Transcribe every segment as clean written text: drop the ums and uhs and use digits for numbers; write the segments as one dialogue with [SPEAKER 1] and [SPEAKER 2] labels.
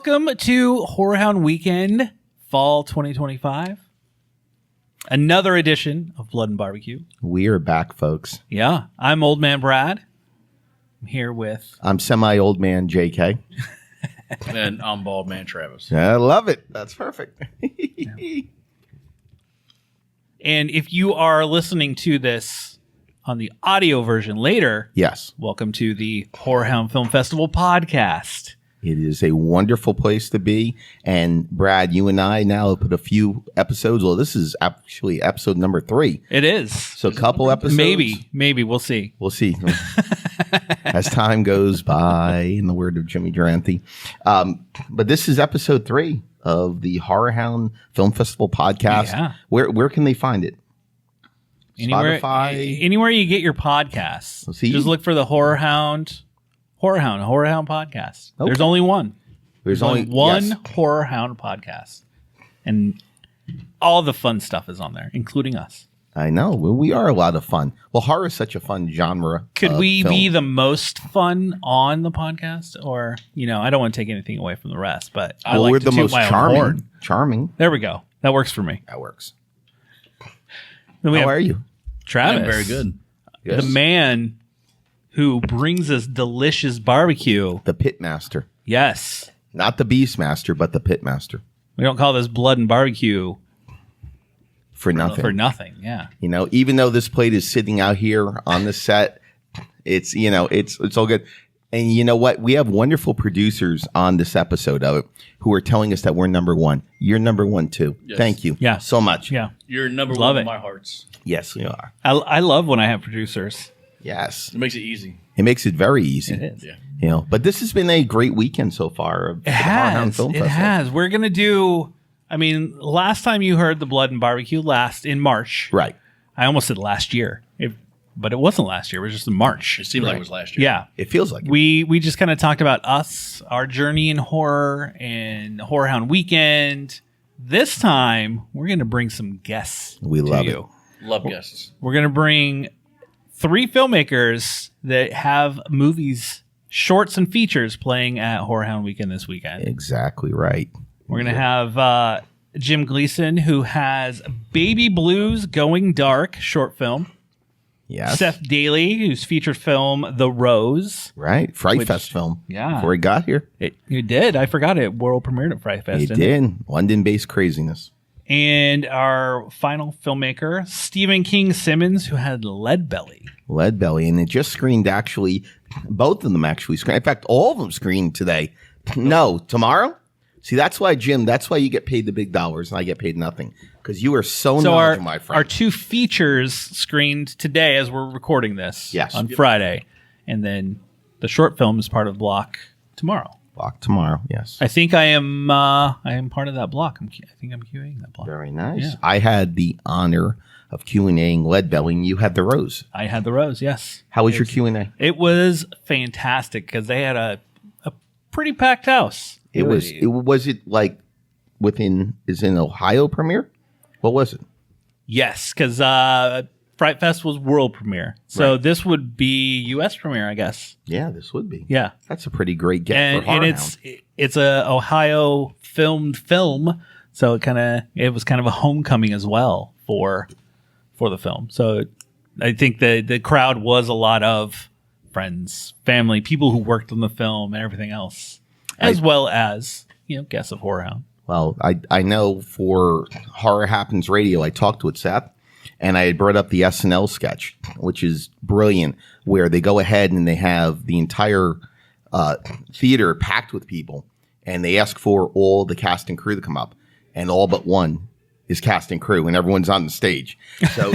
[SPEAKER 1] welcome to HorrorHound Weekend Fall 2025. Another edition of Blood and Barbecue.
[SPEAKER 2] We are back, folks.
[SPEAKER 1] Yeah, I'm Old Man Brad. I'm here with...
[SPEAKER 2] I'm semi-old man JK.
[SPEAKER 3] And I'm Bald Man Travis.
[SPEAKER 2] I love it. That's perfect.
[SPEAKER 1] And if you are listening to this on the audio version later,
[SPEAKER 2] Yes.
[SPEAKER 1] welcome to the HorrorHound Film Festival podcast.
[SPEAKER 2] It is a wonderful place to be. And Brad, you and I now put a few episodes. Well, this is actually episode number 3.
[SPEAKER 1] It is.
[SPEAKER 2] So a couple episodes.
[SPEAKER 1] Maybe. We'll see.
[SPEAKER 2] We'll see. As time goes by, in the word of Jimmy Durante. But this is episode 3 of the HorrorHound Film Festival podcast.
[SPEAKER 1] Yeah.
[SPEAKER 2] Where can they find it?
[SPEAKER 1] Anywhere,
[SPEAKER 2] Spotify?
[SPEAKER 1] Anywhere you get your podcasts.
[SPEAKER 2] Let's see.
[SPEAKER 1] Just look for the HorrorHound podcast.
[SPEAKER 2] Okay.
[SPEAKER 1] There's only one.
[SPEAKER 2] There's
[SPEAKER 1] only one
[SPEAKER 2] yes.
[SPEAKER 1] HorrorHound podcast. And all the fun stuff is on there, including us.
[SPEAKER 2] I know. We are a lot of fun. Well, horror is such a fun genre.
[SPEAKER 1] Could we
[SPEAKER 2] film.
[SPEAKER 1] be the most fun on the podcast? Or, I don't want to take anything away from the rest, but I like
[SPEAKER 2] we're
[SPEAKER 1] to
[SPEAKER 2] the
[SPEAKER 1] toot
[SPEAKER 2] most
[SPEAKER 1] my own
[SPEAKER 2] charming.
[SPEAKER 1] horn.
[SPEAKER 2] Charming.
[SPEAKER 1] There we go. That works for me.
[SPEAKER 2] That works.
[SPEAKER 1] Then we
[SPEAKER 2] How
[SPEAKER 1] have
[SPEAKER 2] are you?
[SPEAKER 1] Travis.
[SPEAKER 3] I'm very good.
[SPEAKER 2] Yes.
[SPEAKER 1] The man who brings us delicious barbecue.
[SPEAKER 2] The Pitmaster.
[SPEAKER 1] Yes.
[SPEAKER 2] Not the Beastmaster, but the Pitmaster.
[SPEAKER 1] We don't call this blood and barbecue
[SPEAKER 2] For nothing.
[SPEAKER 1] for nothing. Yeah.
[SPEAKER 2] Even though this plate is sitting out here on the set, it's all good. And you know what? We have wonderful producers on this episode of it who are telling us that we're number one. You're number one too.
[SPEAKER 3] Yes.
[SPEAKER 2] Thank you.
[SPEAKER 1] Yeah.
[SPEAKER 2] So much.
[SPEAKER 1] Yeah.
[SPEAKER 3] You're number
[SPEAKER 1] Love
[SPEAKER 3] one
[SPEAKER 1] it.
[SPEAKER 3] in my hearts.
[SPEAKER 2] Yes, we are.
[SPEAKER 1] I love when I have producers.
[SPEAKER 2] Yes.
[SPEAKER 3] It makes it easy.
[SPEAKER 2] It makes it very easy.
[SPEAKER 1] It is.
[SPEAKER 3] Yeah.
[SPEAKER 2] But this has been a great weekend so far. Of
[SPEAKER 1] It
[SPEAKER 2] the HorrorHound Film
[SPEAKER 1] has. It
[SPEAKER 2] Festival.
[SPEAKER 1] has. We're going to do, last time you heard the blood and barbecue in March.
[SPEAKER 2] Right.
[SPEAKER 1] I almost said last year, but it wasn't last year. It was just in March.
[SPEAKER 3] It seemed like it was last year.
[SPEAKER 1] Yeah.
[SPEAKER 2] It feels like it.
[SPEAKER 1] We just kind of talked about us, our journey in horror, and HorrorHound Weekend. This time, we're going to bring some guests.
[SPEAKER 2] We
[SPEAKER 1] to
[SPEAKER 2] love
[SPEAKER 1] you.
[SPEAKER 3] Love guests.
[SPEAKER 1] We're going to bring 3 filmmakers that have movies, shorts, and features playing at HorrorHound Weekend this weekend.
[SPEAKER 2] Exactly right.
[SPEAKER 1] We're going to have Jim Gleason, who has Baby Blues Going Dark short film.
[SPEAKER 2] Yes.
[SPEAKER 1] Seth Daly, whose feature film The Rose.
[SPEAKER 2] Right. Fright
[SPEAKER 1] Which-
[SPEAKER 2] Fest film.
[SPEAKER 1] Yeah.
[SPEAKER 2] Before he got here.
[SPEAKER 1] You did. I forgot it. World premiered at Fright Fest.
[SPEAKER 2] He
[SPEAKER 1] didn't it?
[SPEAKER 2] did. London-based craziness.
[SPEAKER 1] And our final filmmaker, Stephen King Simmons, who had Lead Belly.
[SPEAKER 2] Lead Belly. And it just screened actually. Both of them actually screened. In fact, all of them screened today. No, tomorrow? See, that's why, Jim, that's why you get paid the big dollars and I get paid nothing. Because you are so knowledgeable, my friend.
[SPEAKER 1] Our 2 features screened today as we're recording this on Friday. And then the short film is part of block tomorrow.
[SPEAKER 2] Block tomorrow, yes.
[SPEAKER 1] I think I am part of that block. I think I'm QAing that block.
[SPEAKER 2] Very nice.
[SPEAKER 1] Yeah.
[SPEAKER 2] I had the honor of Q&Aing Lead Belly, and you had the Rose.
[SPEAKER 1] I had the Rose, yes.
[SPEAKER 2] How was your Q&A?
[SPEAKER 1] It was fantastic because they had a pretty packed house.
[SPEAKER 2] Was it like is in Ohio premiere? What was it?
[SPEAKER 1] Yes, because Fright Fest was world premiere. So this would be U.S. premiere, I guess.
[SPEAKER 2] Yeah, this would be.
[SPEAKER 1] Yeah.
[SPEAKER 2] That's a pretty great get for
[SPEAKER 1] And
[SPEAKER 2] HorrorHound.
[SPEAKER 1] it's a Ohio filmed film, so it was kind of a homecoming as well for the film. So I think the crowd was a lot of friends, family, people who worked on the film and everything else, as well as guests of HorrorHound.
[SPEAKER 2] Well, I know for Horror Happens Radio, I talked with Seth, and I had brought up the SNL sketch, which is brilliant, where they go ahead and they have the entire theater packed with people, and they ask for all the cast and crew to come up, and all but one is cast and crew, and everyone's on the stage. So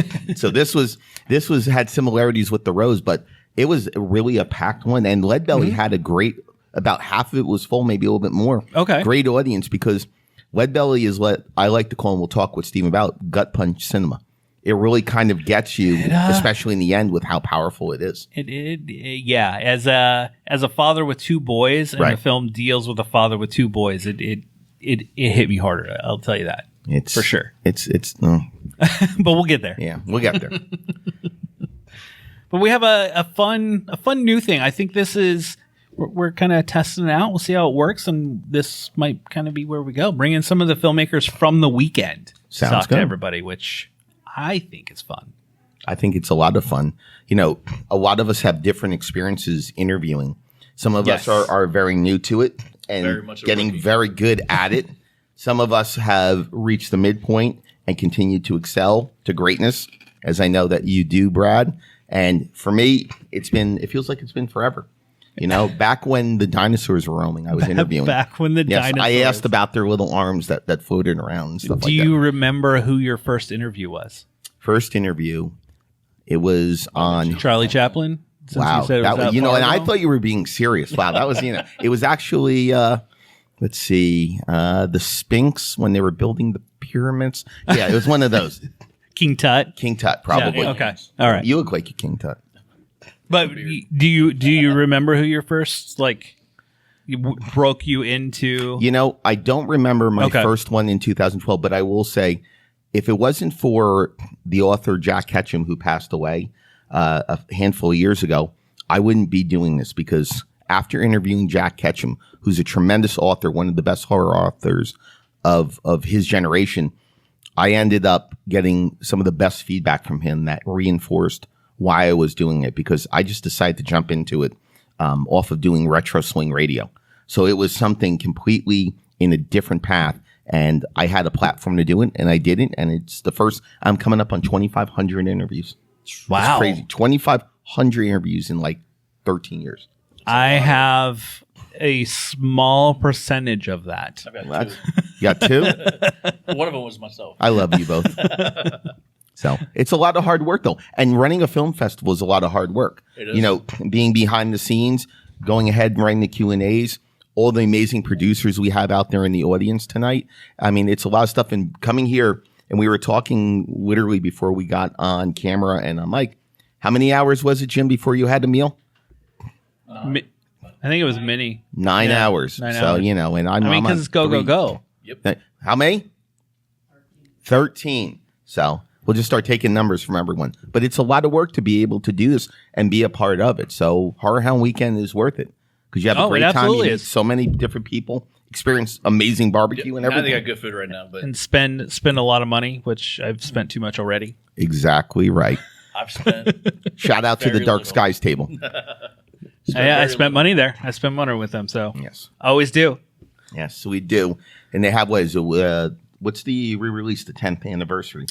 [SPEAKER 2] this had similarities with the Rose, but it was really a packed one, and Lead Belly had a great. About half of it was full, maybe a little bit more.
[SPEAKER 1] Okay.
[SPEAKER 2] Great audience because Lead Belly is what I like to call, and we'll talk with Steve about, gut punch cinema. It really kind of gets you, especially in the end, with how powerful it is.
[SPEAKER 1] Yeah. As a father with 2 boys, and the film deals with a father with 2 boys, it hit me harder. I'll tell you that.
[SPEAKER 2] It's
[SPEAKER 1] for sure.
[SPEAKER 2] It's
[SPEAKER 1] but we'll get there.
[SPEAKER 2] Yeah, we'll get there.
[SPEAKER 1] But we have a fun new thing. I think this is we're kind of testing it out. We'll see how it works, and this might kind of be where we go. Bring in some of the filmmakers from the weekend.
[SPEAKER 2] Sounds
[SPEAKER 1] talk
[SPEAKER 2] good.
[SPEAKER 1] to everybody, which I think is fun.
[SPEAKER 2] I think it's a lot of fun. You know, a lot of us have different experiences interviewing. Some of us are very new to it and getting very good at it. Some of us have reached the midpoint and continue to excel to greatness, as I know that you do, Brad. And for me, it feels like it's been forever. You know, back when the dinosaurs were roaming, I was interviewing.
[SPEAKER 1] Back when the dinosaurs.
[SPEAKER 2] I asked about their little arms that floated around and stuff like that.
[SPEAKER 1] Do you remember who your first interview was?
[SPEAKER 2] First interview, it was on
[SPEAKER 1] Charlie Chaplin.
[SPEAKER 2] Wow, and I thought you were being serious. Wow, that was it was actually let's see, the Sphinx when they were building the pyramids. Yeah, it was one of those.
[SPEAKER 1] King Tut.
[SPEAKER 2] King Tut, probably.
[SPEAKER 1] Yeah, okay, all right.
[SPEAKER 2] You look like a King Tut.
[SPEAKER 1] But do you remember who your first broke you into?
[SPEAKER 2] You know, I don't remember my first one in 2012, but I will say, if it wasn't for the author Jack Ketchum, who passed away a handful of years ago, I wouldn't be doing this, because after interviewing Jack Ketchum, who's a tremendous author, one of the best horror authors of his generation, I ended up getting some of the best feedback from him that reinforced why I was doing it, because I just decided to jump into it off of doing retro swing radio. So it was something completely in a different path, and I had a platform to do it, and I did it, and it's the first. I'm coming up on 2,500 interviews.
[SPEAKER 1] Wow,
[SPEAKER 2] it's crazy! 2,500 interviews in like 13 years.
[SPEAKER 1] I have a small percentage of that.
[SPEAKER 3] I've got 2.
[SPEAKER 2] You got 2?
[SPEAKER 3] One of them was myself.
[SPEAKER 2] I love you both. So it's a lot of hard work, though. And running a film festival is a lot of hard work.
[SPEAKER 3] It is.
[SPEAKER 2] You know, being behind the scenes, going ahead and writing the Q&As, all the amazing producers we have out there in the audience tonight. I mean, it's a lot of stuff. And coming here, and we were talking literally before we got on camera and on mic, how many hours was it, Jim, before you had a meal?
[SPEAKER 1] I think it was mini.
[SPEAKER 2] 9 hours.
[SPEAKER 1] 9
[SPEAKER 2] so,
[SPEAKER 1] hours.
[SPEAKER 2] you know, and I'm
[SPEAKER 1] because it's go.
[SPEAKER 3] Yep.
[SPEAKER 2] How many? 13. So we'll just start taking numbers from everyone. But it's a lot of work to be able to do this and be a part of it. So HorrorHound Weekend is worth it, because you have a great time. You meet so many different people, experience amazing barbecue and everything.
[SPEAKER 3] I think I got good food right now. But
[SPEAKER 1] and spend a lot of money, which I've spent too much already.
[SPEAKER 2] Exactly right.
[SPEAKER 3] I've spent.
[SPEAKER 2] Shout out to the Dark Skies table.
[SPEAKER 1] I spent money there. I spent money with them. So
[SPEAKER 2] yes,
[SPEAKER 1] always do.
[SPEAKER 2] Yes, we do. And they have what's the re-release? The 10th anniversary.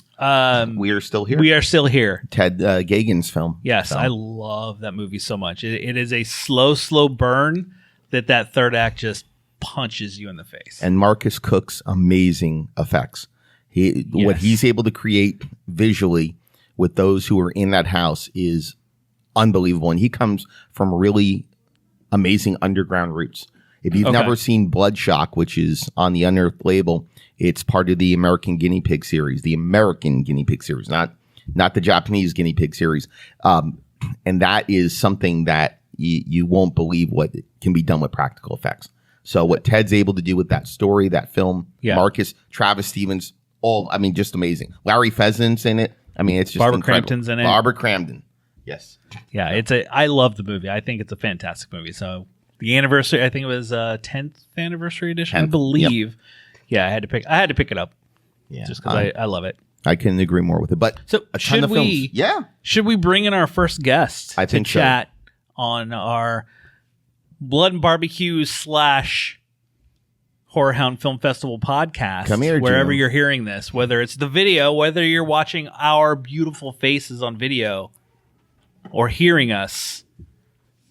[SPEAKER 2] We Are Still Here.
[SPEAKER 1] We Are Still Here.
[SPEAKER 2] Ted Gagan's film.
[SPEAKER 1] Yes,
[SPEAKER 2] so.
[SPEAKER 1] I love that movie so much. It is a slow burn that third act just punches you in the face.
[SPEAKER 2] And Marcus Cook's amazing effects. What he's able to create visually with those who are in that house is unbelievable. And he comes from really amazing underground roots. If you've never seen Bloodshock, which is on the Unearthed label, it's part of the American Guinea Pig series, not the Japanese Guinea Pig series. And that is something that you won't believe what can be done with practical effects. So what Ted's able to do with that story, that film, Marcus, Travis Stevens, just amazing. Larry Pheasant's in it. I mean, it's just
[SPEAKER 1] Barbara
[SPEAKER 2] incredible.
[SPEAKER 1] Crampton's in it.
[SPEAKER 2] Barbara Crampton. Yes.
[SPEAKER 1] Yeah, I love the movie. I think it's a fantastic movie. So the anniversary, I think it was 10th anniversary edition, 10th, I believe. Yep. Yeah, I had to pick it up. Yeah, just because I love it.
[SPEAKER 2] I couldn't agree more with it. But
[SPEAKER 1] so should we bring in our first guest to chat on our Blood and Barbecue / HorrorHound Film Festival podcast?
[SPEAKER 2] Come here,
[SPEAKER 1] wherever
[SPEAKER 2] Jim.
[SPEAKER 1] you're hearing this, whether it's the video, whether you're watching our beautiful faces on video, or hearing us,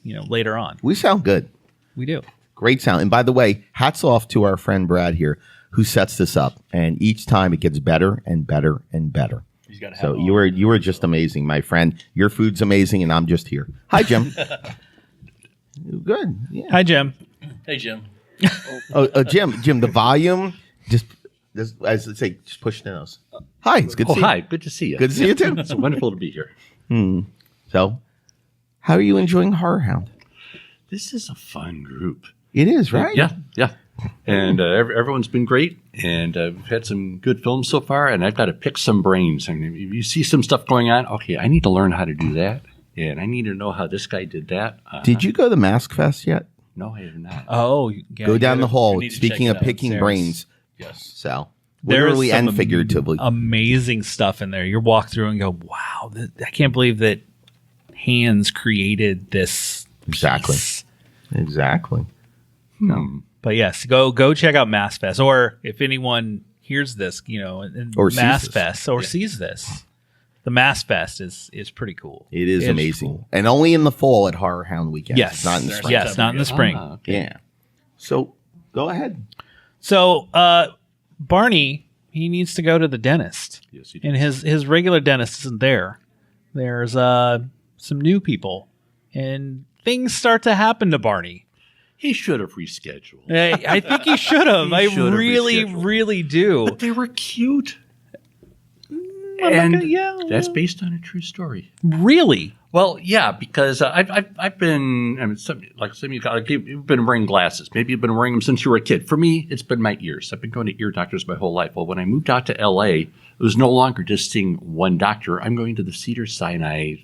[SPEAKER 1] later on.
[SPEAKER 2] We sound good.
[SPEAKER 1] We do.
[SPEAKER 2] Great sound. And by the way, hats off to our friend Brad here, who sets this up. And each time it gets better and better and better.
[SPEAKER 3] He's got to have
[SPEAKER 2] so you were just amazing, my friend. Your food's amazing, and I'm just here. Hi, Jim. Good. Yeah.
[SPEAKER 1] Hi, Jim.
[SPEAKER 3] Hey, Jim.
[SPEAKER 2] Jim, the volume, just as I say, just push the nose. Hi, it's good to see you.
[SPEAKER 4] Hi, good to see you.
[SPEAKER 2] Good to see you, too.
[SPEAKER 4] It's wonderful to be here.
[SPEAKER 2] So, how are you enjoying HorrorHound?
[SPEAKER 4] This is a fun group.
[SPEAKER 2] It is, right?
[SPEAKER 4] Yeah. And everyone's been great, and we've had some good films so far, and I've got to pick some brains. I mean, if you see some stuff going on, okay, I need to learn how to do that, and I need to know how this guy did that.
[SPEAKER 2] Did you go to Mask Fest yet?
[SPEAKER 4] No, I have not.
[SPEAKER 1] Oh, yeah,
[SPEAKER 2] Go down the hall.
[SPEAKER 3] need to
[SPEAKER 2] Speaking
[SPEAKER 3] check
[SPEAKER 2] of
[SPEAKER 3] it out.
[SPEAKER 2] picking
[SPEAKER 1] There's-
[SPEAKER 2] brains,
[SPEAKER 3] Yes.
[SPEAKER 2] Sal.
[SPEAKER 1] There is
[SPEAKER 2] Literally
[SPEAKER 1] some
[SPEAKER 2] and figuratively.
[SPEAKER 1] amazing stuff in there. You walk through and go, "Wow, I can't believe that hands created this."
[SPEAKER 2] Exactly.
[SPEAKER 1] piece."
[SPEAKER 2] Exactly.
[SPEAKER 1] But yes, go check out Mass Fest, or if anyone hears this,
[SPEAKER 2] Or sees
[SPEAKER 1] Mass
[SPEAKER 2] this.
[SPEAKER 1] Fest or sees this, the Mass Fest is pretty cool.
[SPEAKER 2] It is
[SPEAKER 1] It's
[SPEAKER 2] amazing.
[SPEAKER 1] cool.
[SPEAKER 2] And only in the fall at HorrorHound weekend.
[SPEAKER 1] Yes,
[SPEAKER 2] It's not in the spring.
[SPEAKER 1] yes, not in the spring.
[SPEAKER 4] Okay.
[SPEAKER 2] Yeah. So go ahead.
[SPEAKER 1] So Barney, he needs to go to the dentist,
[SPEAKER 4] Yes, he
[SPEAKER 1] and his regular dentist isn't there. There's some new people, and things start to happen to Barney.
[SPEAKER 4] He should have rescheduled.
[SPEAKER 1] I think he should have.
[SPEAKER 4] He
[SPEAKER 1] I
[SPEAKER 4] should have
[SPEAKER 1] really,
[SPEAKER 4] rescheduled.
[SPEAKER 1] really do.
[SPEAKER 4] But they were cute.
[SPEAKER 1] I'm not
[SPEAKER 4] And
[SPEAKER 1] gonna- yeah,
[SPEAKER 4] that's based on a true story.
[SPEAKER 1] really.
[SPEAKER 4] Well, yeah, because I've been, I mean, some of you, like, you've been wearing glasses. Maybe you've been wearing them since you were a kid. For me, it's been my ears. I've been going to ear doctors my whole life. Well, when I moved out to L.A., it was no longer just seeing one doctor. I'm going to the Cedars-Sinai,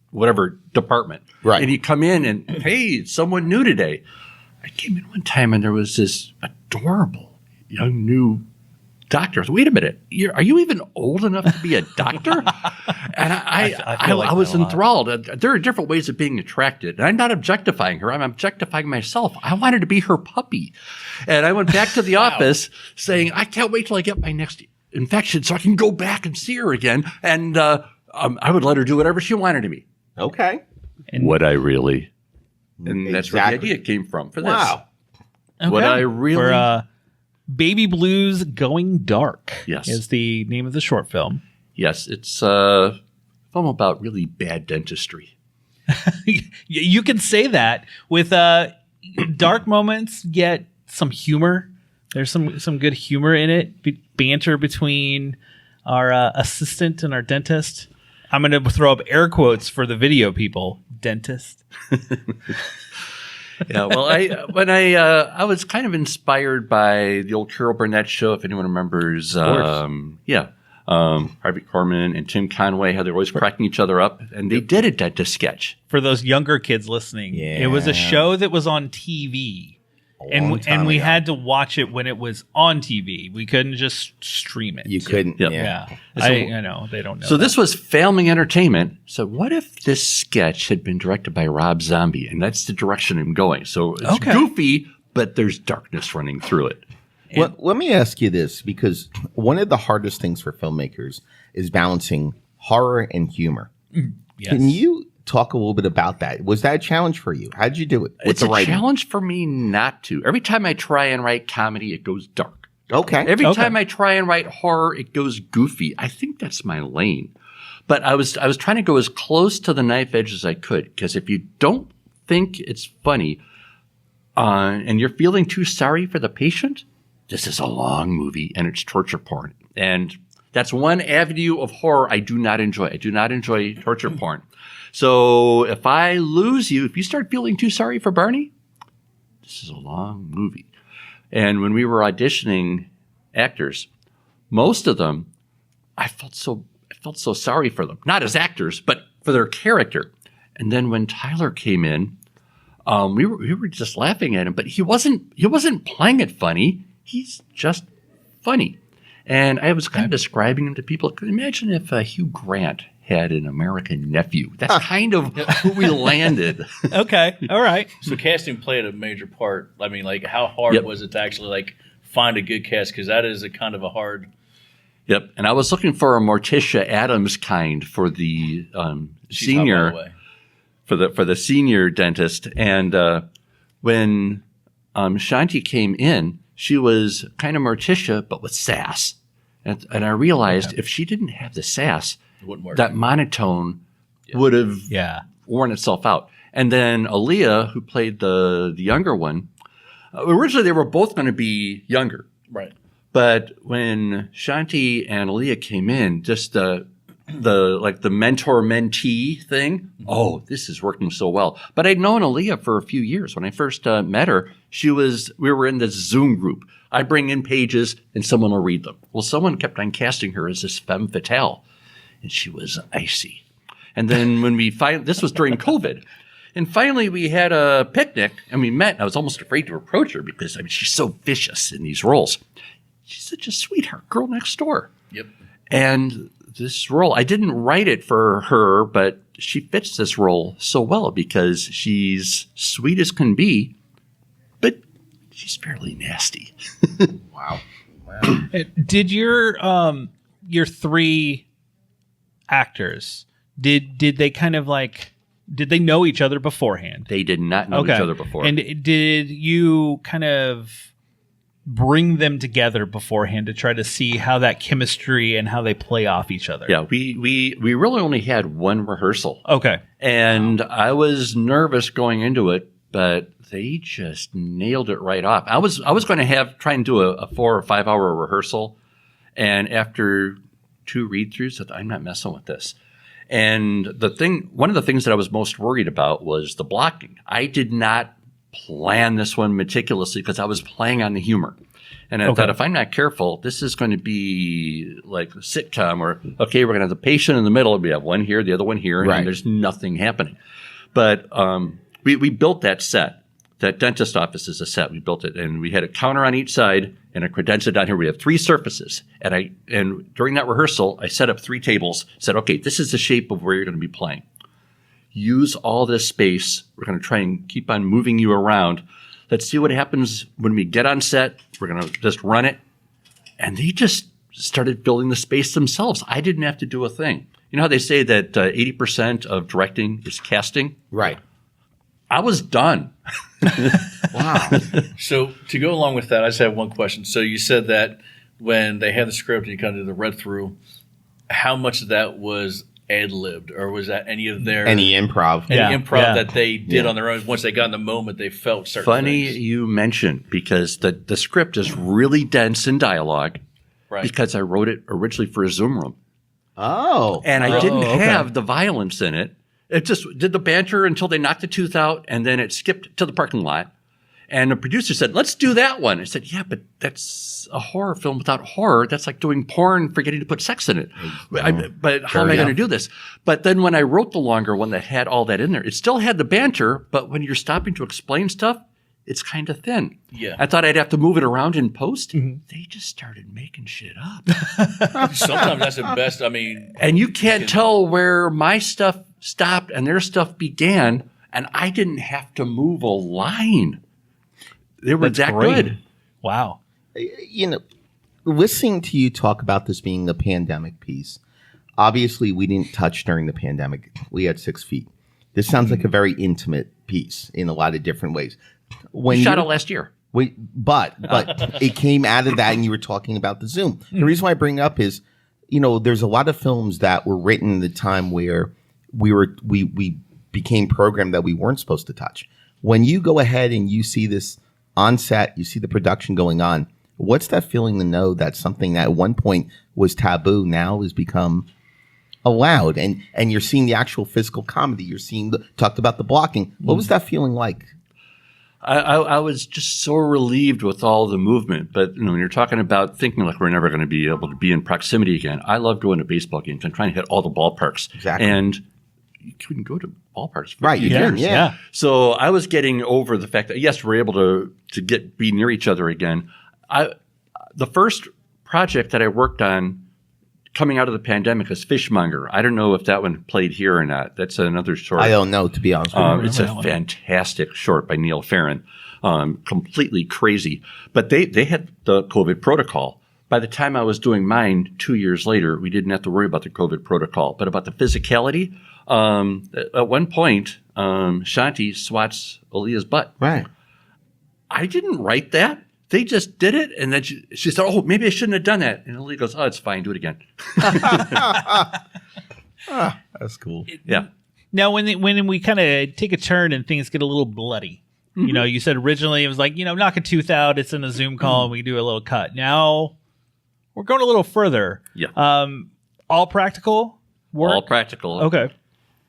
[SPEAKER 4] whatever department.
[SPEAKER 2] Right.
[SPEAKER 4] And you come in and, hey, it's someone new today. I came in one time and there was this adorable young new doctor. I was, wait a minute, are you even old enough to be a doctor? And
[SPEAKER 1] I feel like
[SPEAKER 4] I was
[SPEAKER 1] that a lot.
[SPEAKER 4] enthralled. There are different ways of being attracted. And I'm not objectifying her. I'm objectifying myself. I wanted to be her puppy. And I went back to the office saying, I can't wait till I get my next infection so I can go back and see her again. And I would let her do whatever she wanted to me.
[SPEAKER 2] Okay.
[SPEAKER 4] Would I really? And that's where the
[SPEAKER 2] Exactly.
[SPEAKER 4] idea came from for this.
[SPEAKER 2] Wow.
[SPEAKER 4] Would I really?
[SPEAKER 1] For Baby Blues Going Dark.
[SPEAKER 4] Yes.
[SPEAKER 1] Is the name of the short film.
[SPEAKER 4] Yes, it's a film about really bad dentistry.
[SPEAKER 1] You can say that with dark moments, yet some humor. There's some good humor in it. Banter between our assistant and our dentist. I'm going to throw up air quotes for the video people. Dentist.
[SPEAKER 4] Yeah, well, I was kind of inspired by the old Carol Burnett show, if anyone remembers. Harvey Korman and Tim Conway, how they're always cracking each other up, and they did a dentist sketch.
[SPEAKER 1] For those younger kids listening, it was a show that was on TV.
[SPEAKER 2] long time
[SPEAKER 1] And we
[SPEAKER 2] ago.
[SPEAKER 1] had to watch it when it was on TV. We couldn't just stream it.
[SPEAKER 2] You couldn't.
[SPEAKER 4] Yep.
[SPEAKER 2] Yeah.
[SPEAKER 1] Yeah.
[SPEAKER 4] So-
[SPEAKER 1] I know. They don't know.
[SPEAKER 4] So
[SPEAKER 1] that.
[SPEAKER 4] this was Family Entertainment. So what if this sketch had been directed by Rob Zombie, and that's the direction I'm going? So it's
[SPEAKER 1] Okay.
[SPEAKER 4] goofy, but there's darkness running through it.
[SPEAKER 2] Well, let me ask you this, because one of the hardest things for filmmakers is balancing horror and humor.
[SPEAKER 1] Yes.
[SPEAKER 2] Can you talk a little bit about that? Was that a challenge for you? How did you do it? With
[SPEAKER 4] It's
[SPEAKER 2] the
[SPEAKER 4] a
[SPEAKER 2] writing?
[SPEAKER 4] challenge for me not to. Every time I try and write comedy, it goes dark.
[SPEAKER 2] Okay.
[SPEAKER 4] Every
[SPEAKER 1] Okay.
[SPEAKER 4] time I try and write horror, it goes goofy. I think that's my lane. But I was trying to go as close to the knife edge as I could, because if you don't think it's funny and you're feeling too sorry for the patient, this is a long movie and it's torture porn. And that's one avenue of horror I do not enjoy. I do not enjoy torture porn. So if I lose you, if you start feeling too sorry for Barney, this is a long movie. And when we were auditioning actors, most of them, I felt so sorry for them. Not as actors, but for their character. And then when Tyler came in, we were just laughing at him, but he wasn't playing it funny. He's just funny. And I was kind of describing him to people. Imagine if Hugh Grant had an American nephew. That's kind of who we landed.
[SPEAKER 1] Okay. All right.
[SPEAKER 3] So casting played a major part. I mean, like, how hard
[SPEAKER 4] Yep.
[SPEAKER 3] was it to actually like find a good cast? Because that is a kind of a hard.
[SPEAKER 4] Yep. And I was looking for a Morticia Adams kind for the
[SPEAKER 3] She's
[SPEAKER 4] senior.
[SPEAKER 3] hot, by the way.
[SPEAKER 4] for the senior dentist. And when Shanti came in, she was kind of Morticia, but with sass. And I realized if she didn't have the sass,
[SPEAKER 3] It wouldn't work.
[SPEAKER 4] that monotone would have
[SPEAKER 1] Yeah.
[SPEAKER 4] worn itself out. And then Aaliyah, who played the younger one, originally they were both going to be younger.
[SPEAKER 3] Right.
[SPEAKER 4] But when Shanti and Aaliyah came in, just the mentor-mentee thing, oh, this is working so well. But I'd known Aaliyah for a few years. When I first met her, we were in this Zoom group. I bring in pages and someone will read them. Well, someone kept on casting her as this femme fatale, and she was icy. And then when this was during COVID, And finally, we had a picnic, and we met. And I was almost afraid to approach her because, she's so vicious in these roles. She's such a sweetheart, girl next door.
[SPEAKER 3] Yep.
[SPEAKER 4] And this role, I didn't write it for her, but she fits this role so well because she's sweet as can be, but she's fairly nasty.
[SPEAKER 2] Wow.
[SPEAKER 1] Did your 3 actors did they kind of like did they know each other beforehand?
[SPEAKER 4] They did not know each other before.
[SPEAKER 1] And did you kind of bring them together beforehand to try to see how that chemistry and how they play off each other?
[SPEAKER 4] Yeah, we really only had one rehearsal.
[SPEAKER 1] Okay.
[SPEAKER 4] And I was nervous going into it, but they just nailed it right off. I was going to try and do a 4 or 5 hour rehearsal, and after 2 read-throughs, I thought, I'm not messing with this. And one of the things that I was most worried about was the blocking. I did not plan this one meticulously because I was playing on the humor. And I thought, if I'm not careful, this is going to be like a sitcom where, okay, we're going to have the patient in the middle, and we have one here, the other one here, and there's nothing happening. But we built that set. That dentist office is a set. We built it, and we had a counter on each side and a credenza down here. We have 3 surfaces. And during that rehearsal, I set up 3 tables, said, okay, this is the shape of where you're going to be playing. Use all this space. We're going to try and keep on moving you around. Let's see what happens when we get on set. We're going to just run it. And they just started filling the space themselves. I didn't have to do a thing. You know how they say that 80% of directing is casting?
[SPEAKER 2] Right.
[SPEAKER 4] I was done.
[SPEAKER 2] Wow.
[SPEAKER 3] So to go along with that, I just have one question. So you said that when they had the script and you kind of did the read through, how much of that was ad-libbed, or was that any improv that they did on their own? Once they got in the moment, they felt certain
[SPEAKER 4] Funny
[SPEAKER 3] things.
[SPEAKER 4] You mentioned, because the script is really dense in dialogue, because I wrote it originally for a Zoom room.
[SPEAKER 2] Oh.
[SPEAKER 4] And I didn't have the violence in it. It just did the banter until they knocked the tooth out, and then it skipped to the parking lot. And the producer said, let's do that one. I said, yeah, but that's a horror film without horror. That's like doing porn, forgetting to put sex in it. But how am I going to do this? But then when I wrote the longer one that had all that in there, it still had the banter, but when you're stopping to explain stuff, it's kind of thin.
[SPEAKER 3] Yeah.
[SPEAKER 4] I thought I'd have to move it around in post. Mm-hmm. They just started making shit up.
[SPEAKER 3] Sometimes that's the best. I mean,
[SPEAKER 4] and you can't tell where my stuff stopped and their stuff began, and I didn't have to move a line. They were that good.
[SPEAKER 1] Wow.
[SPEAKER 2] You know, listening to you talk about this being a pandemic piece, obviously we didn't touch during the pandemic. We had 6 feet. This sounds like a very intimate piece in a lot of different ways.
[SPEAKER 4] When you shot it last year.
[SPEAKER 2] But it came out of that, and you were talking about the Zoom. The reason why I bring it up is, you know, there's a lot of films that were written at the time where we became programmed that we weren't supposed to touch. When you go ahead and you see this on set, you see the production going on, what's that feeling to know that something that at one point was taboo now has become allowed, and you're seeing the actual physical comedy, you're seeing talked about the blocking. What was that feeling like?
[SPEAKER 4] I was just so relieved with all the movement. But when you're talking about thinking like we're never going to be able to be in proximity again, I love going to baseball games and trying to hit all the ballparks.
[SPEAKER 2] Exactly.
[SPEAKER 4] And you couldn't go to ballparks for
[SPEAKER 2] right, you
[SPEAKER 4] years.
[SPEAKER 2] Yeah.
[SPEAKER 4] So I was getting over the fact that, yes, we're able to be near each other again. The first project that I worked on coming out of the pandemic is Fishmonger. I don't know if that one played here or not. That's another short.
[SPEAKER 2] I don't know, to be honest with you.
[SPEAKER 4] It's a fantastic short by Neil Farron. Completely crazy. But they had the COVID protocol. By the time I was doing mine 2 years later, we didn't have to worry about the COVID protocol. But about the physicality, at one point, Shanti swats Aaliyah's butt.
[SPEAKER 2] Right.
[SPEAKER 4] I didn't write that. They just did it, and then she said, "Oh, maybe I shouldn't have done that." And Aaliyah goes, "Oh, it's fine. Do it again."
[SPEAKER 2] That's cool.
[SPEAKER 4] Yeah.
[SPEAKER 1] Now, when we kind of take a turn and things get a little bloody, you know, you said originally it was like, knock a tooth out. It's in a Zoom call, and we do a little cut. Now we're going a little further.
[SPEAKER 4] Yeah.
[SPEAKER 1] All practical work?
[SPEAKER 4] All practical.
[SPEAKER 1] Okay.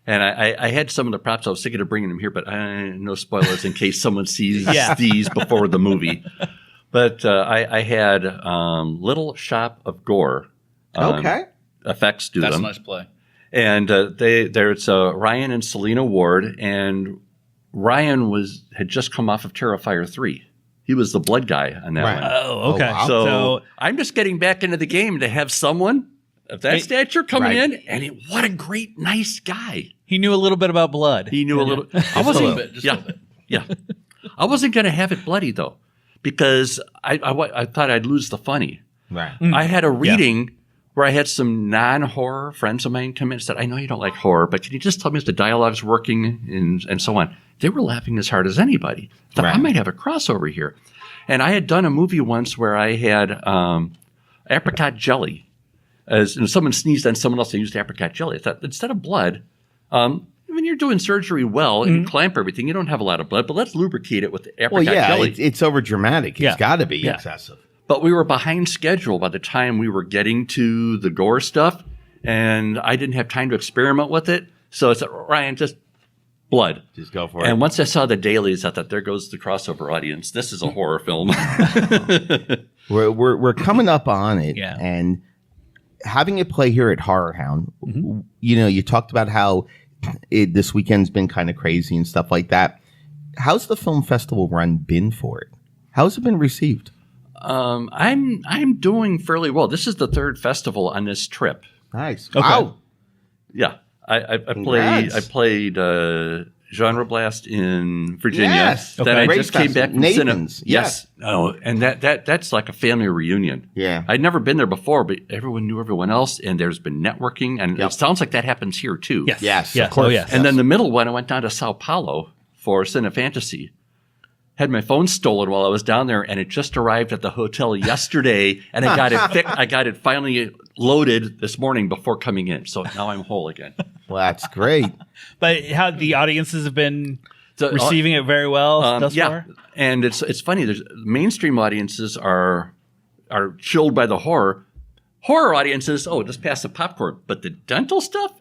[SPEAKER 4] And I had some of the props. I was thinking of bringing them here, but no spoilers in case someone sees these before the movie. But I had Little Shop of Gore. Effects do
[SPEAKER 3] That's
[SPEAKER 4] them.
[SPEAKER 3] a nice play.
[SPEAKER 4] And there's Ryan and Selena Ward. And Ryan had just come off of Terrifier 3. He was the blood guy on that
[SPEAKER 2] Right.
[SPEAKER 4] one.
[SPEAKER 1] Oh, okay.
[SPEAKER 2] wow.
[SPEAKER 4] So I'm just getting back into the game to have someone of that stature coming
[SPEAKER 2] Right.
[SPEAKER 4] in, and what a great, nice guy.
[SPEAKER 1] he knew a little bit about blood.
[SPEAKER 4] He knew a little. I
[SPEAKER 3] Just a
[SPEAKER 4] wasn't.
[SPEAKER 3] little bit. Just a little bit.
[SPEAKER 4] Yeah. I wasn't going to have it bloody though, because I thought I'd lose the funny.
[SPEAKER 2] Right.
[SPEAKER 4] I had a reading where I had some non-horror friends of mine come in and said, I know you don't like horror, but can you just tell me if the dialogue's working and so on? They were laughing as hard as anybody. I thought, I might have a crossover here. And I had done a movie once where I had apricot jelly. As someone sneezed on someone else, they used apricot jelly. I thought, instead of blood, when you're doing surgery well and you clamp everything, you don't have a lot of blood, but let's lubricate it with apricot
[SPEAKER 2] Well, yeah,
[SPEAKER 4] jelly.
[SPEAKER 2] it's over dramatic.
[SPEAKER 1] Yeah.
[SPEAKER 2] It's got to be
[SPEAKER 4] Yeah.
[SPEAKER 2] excessive.
[SPEAKER 4] But we were behind schedule by the time we were getting to the gore stuff, and I didn't have time to experiment with it. So I said, Ryan, just blood.
[SPEAKER 2] Just go for it.
[SPEAKER 4] And once I saw the dailies, I thought, there goes the crossover audience. This is a horror film.
[SPEAKER 2] We're coming up on it,
[SPEAKER 1] Yeah.
[SPEAKER 2] and having it play here at HorrorHound. You talked about how this weekend's been kind of crazy and stuff like that. How's the film festival run been for it? How's it been received?
[SPEAKER 4] I'm doing fairly well. This is the third festival on this trip.
[SPEAKER 2] Nice.
[SPEAKER 1] Okay.
[SPEAKER 2] Wow.
[SPEAKER 4] Yeah, I
[SPEAKER 2] Congrats.
[SPEAKER 4] played Genre Blast in Virginia.
[SPEAKER 2] Yes.
[SPEAKER 4] Then
[SPEAKER 1] Okay.
[SPEAKER 4] I
[SPEAKER 2] Great
[SPEAKER 4] just came back from
[SPEAKER 2] Nathan's.
[SPEAKER 4] cinema. Yes. Oh, and that's like a family reunion.
[SPEAKER 2] Yeah.
[SPEAKER 4] I'd never been there before, but everyone knew everyone else, and there's been networking, and
[SPEAKER 2] Yep.
[SPEAKER 4] it sounds like that happens here too.
[SPEAKER 1] Yes.
[SPEAKER 2] Yes,
[SPEAKER 1] Yes.
[SPEAKER 2] of course.
[SPEAKER 1] Oh, yes.
[SPEAKER 4] And then the middle one, I went down to Sao Paulo for Cine Fantasy. Had my phone stolen while I was down there, and it just arrived at the hotel yesterday, and I got it I got it finally loaded this morning before coming in. So now I'm whole again.
[SPEAKER 2] Well, that's great.
[SPEAKER 1] But how the audiences have been
[SPEAKER 4] So,
[SPEAKER 1] receiving it very well thus
[SPEAKER 4] yeah,
[SPEAKER 1] far?
[SPEAKER 4] and it's funny. There's mainstream audiences are chilled by the horror. Horror audiences, just pass the popcorn. But the dental stuff,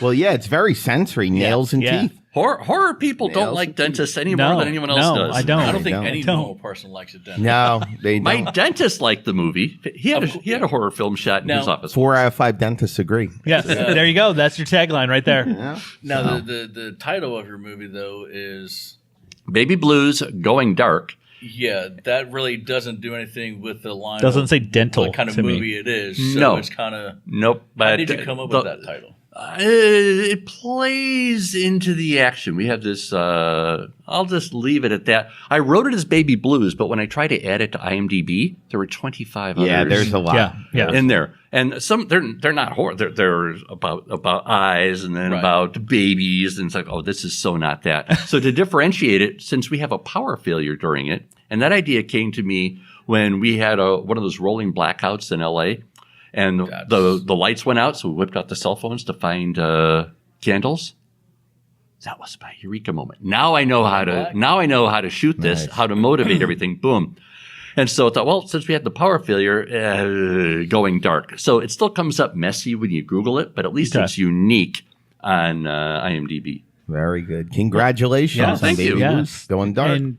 [SPEAKER 2] Well, yeah, it's very sensory, nails and
[SPEAKER 1] Yeah.
[SPEAKER 2] teeth.
[SPEAKER 4] horror people don't
[SPEAKER 2] Nails
[SPEAKER 4] like
[SPEAKER 2] and
[SPEAKER 4] dentists any
[SPEAKER 1] No,
[SPEAKER 4] more than anyone else
[SPEAKER 1] no,
[SPEAKER 4] does.
[SPEAKER 1] I don't.
[SPEAKER 3] I don't think
[SPEAKER 2] don't.
[SPEAKER 3] any
[SPEAKER 1] Don't.
[SPEAKER 3] normal person likes it done.
[SPEAKER 2] No, they
[SPEAKER 4] My
[SPEAKER 2] don't.
[SPEAKER 4] dentist liked the movie. He had a horror film shot in
[SPEAKER 3] Now-
[SPEAKER 4] his office.
[SPEAKER 2] 4 out of 5 dentists agree.
[SPEAKER 1] Yes. There you go. That's your tagline right there.
[SPEAKER 2] Yeah.
[SPEAKER 3] Now, the title of your movie, though, is,
[SPEAKER 4] Baby Blues Going Dark.
[SPEAKER 3] yeah, that really doesn't do anything with the line.
[SPEAKER 1] Doesn't
[SPEAKER 3] of
[SPEAKER 1] say dental
[SPEAKER 3] what kind of
[SPEAKER 1] to me.
[SPEAKER 3] movie it is. So
[SPEAKER 4] No.
[SPEAKER 3] it's kind of.
[SPEAKER 4] Nope.
[SPEAKER 3] How
[SPEAKER 4] But
[SPEAKER 3] did you come up with that title?
[SPEAKER 4] It plays into the action. We have this. I'll just leave it at that. I wrote it as Baby Blues, but when I tried to add it to IMDb, there were 25
[SPEAKER 2] Yeah,
[SPEAKER 4] others
[SPEAKER 2] there's a lot.
[SPEAKER 1] Yeah.
[SPEAKER 4] in there, and some they're not horror. They're about eyes and then
[SPEAKER 3] Right.
[SPEAKER 4] about babies, and it's like, oh, this is so not that. So to differentiate it, since we have a power failure during it, and that idea came to me when we had one of those rolling blackouts in LA. And the lights went out, so we whipped out the cell phones to find candles. That was my eureka moment. Now I know how to shoot this, how to motivate everything. Boom. And so I thought, well, since we had the power failure, going dark. So it still comes up messy when you Google it, but at least it's unique on IMDb.
[SPEAKER 2] Very good. Congratulations.
[SPEAKER 1] Yeah,
[SPEAKER 2] on
[SPEAKER 4] thank you.
[SPEAKER 2] Baby
[SPEAKER 1] Yes.
[SPEAKER 2] Blues Going dark.
[SPEAKER 1] And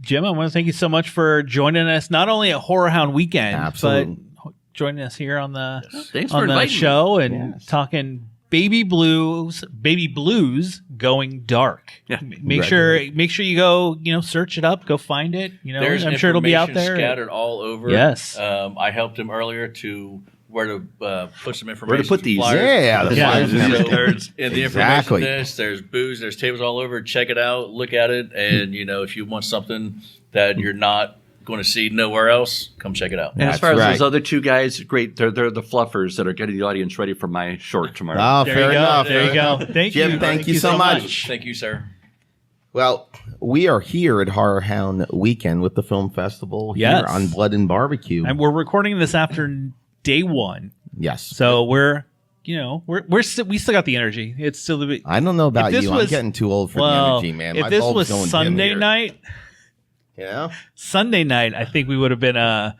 [SPEAKER 1] Jim, I want to thank you so much for joining us, not only at HorrorHound Weekend,
[SPEAKER 2] Absolutely.
[SPEAKER 1] but joining us here on the
[SPEAKER 4] Thanks for
[SPEAKER 1] on the
[SPEAKER 4] inviting me.
[SPEAKER 1] show and
[SPEAKER 2] Yes.
[SPEAKER 1] talking Baby Blues Going Dark.
[SPEAKER 4] Yeah.
[SPEAKER 1] Make sure you go, search it up, go find it.
[SPEAKER 3] There's
[SPEAKER 1] I'm sure it'll be out
[SPEAKER 3] information
[SPEAKER 1] there.
[SPEAKER 3] scattered all over.
[SPEAKER 1] Yes.
[SPEAKER 3] I helped him earlier to where to put some information.
[SPEAKER 4] Where to put
[SPEAKER 3] some
[SPEAKER 4] these.
[SPEAKER 3] flyers.
[SPEAKER 2] Yeah, the
[SPEAKER 1] Yeah.
[SPEAKER 2] flyers and
[SPEAKER 3] So,
[SPEAKER 2] everything.
[SPEAKER 3] in the
[SPEAKER 2] Exactly.
[SPEAKER 3] information list, there's booze, there's tables all over. Check it out, look at it, and if you want something that you're not going to see nowhere else, come check it out.
[SPEAKER 4] And as
[SPEAKER 2] That's
[SPEAKER 4] far as
[SPEAKER 2] right.
[SPEAKER 4] those other two guys, great. They're the fluffers that are getting the audience ready for my short tomorrow.
[SPEAKER 2] Oh,
[SPEAKER 1] There
[SPEAKER 2] fair
[SPEAKER 1] you go.
[SPEAKER 2] enough.
[SPEAKER 1] There you go. Thank
[SPEAKER 2] Jim,
[SPEAKER 1] you.
[SPEAKER 2] thank you so much.
[SPEAKER 3] Thank you, sir.
[SPEAKER 2] Well, we are here at HorrorHound Weekend with the film festival here
[SPEAKER 1] Yes.
[SPEAKER 2] on Blood and Barbecue.
[SPEAKER 1] And we're recording this after day one,
[SPEAKER 2] Yes.
[SPEAKER 1] so we still got the energy. It's still the
[SPEAKER 2] I don't know about
[SPEAKER 1] If this
[SPEAKER 2] you.
[SPEAKER 1] was-
[SPEAKER 2] I'm getting too old for the energy, man.
[SPEAKER 1] If
[SPEAKER 2] My
[SPEAKER 1] this
[SPEAKER 2] bulb's
[SPEAKER 1] was
[SPEAKER 2] going dim
[SPEAKER 1] Sunday
[SPEAKER 2] here.
[SPEAKER 1] night, I think we would have been a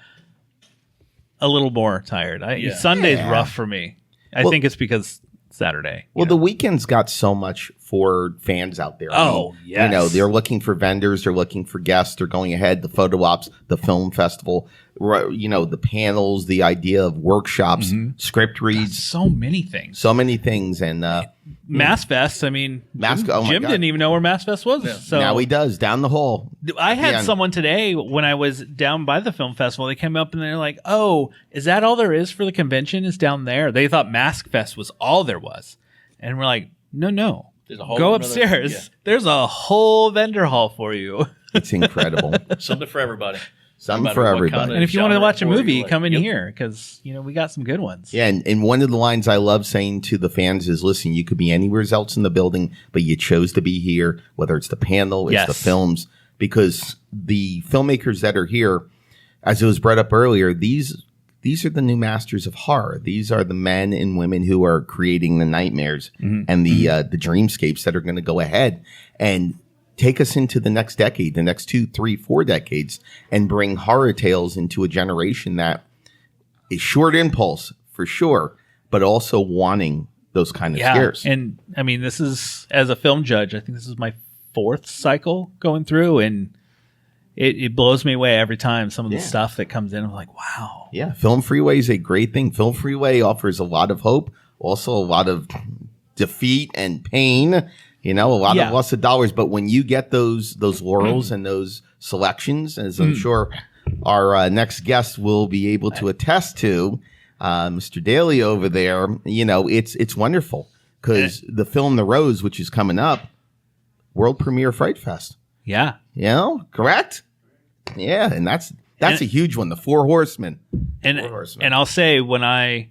[SPEAKER 1] little more tired. Sunday's
[SPEAKER 2] Yeah.
[SPEAKER 1] rough for me. I
[SPEAKER 2] Well-
[SPEAKER 1] think it's because Saturday.
[SPEAKER 2] Well, the weekend's got so much for fans out there.
[SPEAKER 1] Oh, yes.
[SPEAKER 2] They're looking for vendors, they're looking for guests, they're going ahead, the photo ops, the film festival, the panels, the idea of workshops, script reads,
[SPEAKER 1] So many things.
[SPEAKER 2] so many things. And
[SPEAKER 1] Mass Fest. I mean, Jim didn't even know where Mass Fest was. Yeah. So
[SPEAKER 2] now he does, down the hall.
[SPEAKER 1] I had someone today when I was down by the film festival. They came up and they're like, "Oh, is that all there is for the convention? Is down there?" They thought Mask Fest was all there was, and we're like, "No. Go upstairs. Yeah. There's a whole vendor hall for you."
[SPEAKER 2] It's incredible.
[SPEAKER 3] Something for everybody.
[SPEAKER 2] Something for everybody.
[SPEAKER 1] And if you want to watch a movie, come in here because we got some good ones.
[SPEAKER 2] Yeah, and one of the lines I love saying to the fans is, listen, you could be anywhere else in the building, but you chose to be here, whether it's the panel, it's the films, because the filmmakers that are here, as it was brought up earlier, these are the new masters of horror. These are the men and women who are creating the nightmares and the dreamscapes that are going to go ahead and take us into the next decade, the next 2, 3, 4 decades, and bring horror tales into a generation that is short impulse for sure, but also wanting those kind of scares.
[SPEAKER 1] And I mean, this is, as a film judge, I think this is my 4th cycle going through, and it blows me away every time some of the stuff that comes in. I'm like, wow.
[SPEAKER 2] Yeah, Film Freeway is a great thing. Film Freeway offers a lot of hope, also a lot of defeat and pain, a lot of loss of dollars. But when you get those laurels and those selections, as I'm sure our next guest will be able to attest to, Mr. Daly over there, it's wonderful because the film The Rose, which is coming up, world premiere Fright Fest.
[SPEAKER 1] Yeah.
[SPEAKER 2] Correct? Yeah, and that's a huge one. The Four Horsemen.
[SPEAKER 1] And I'll say when I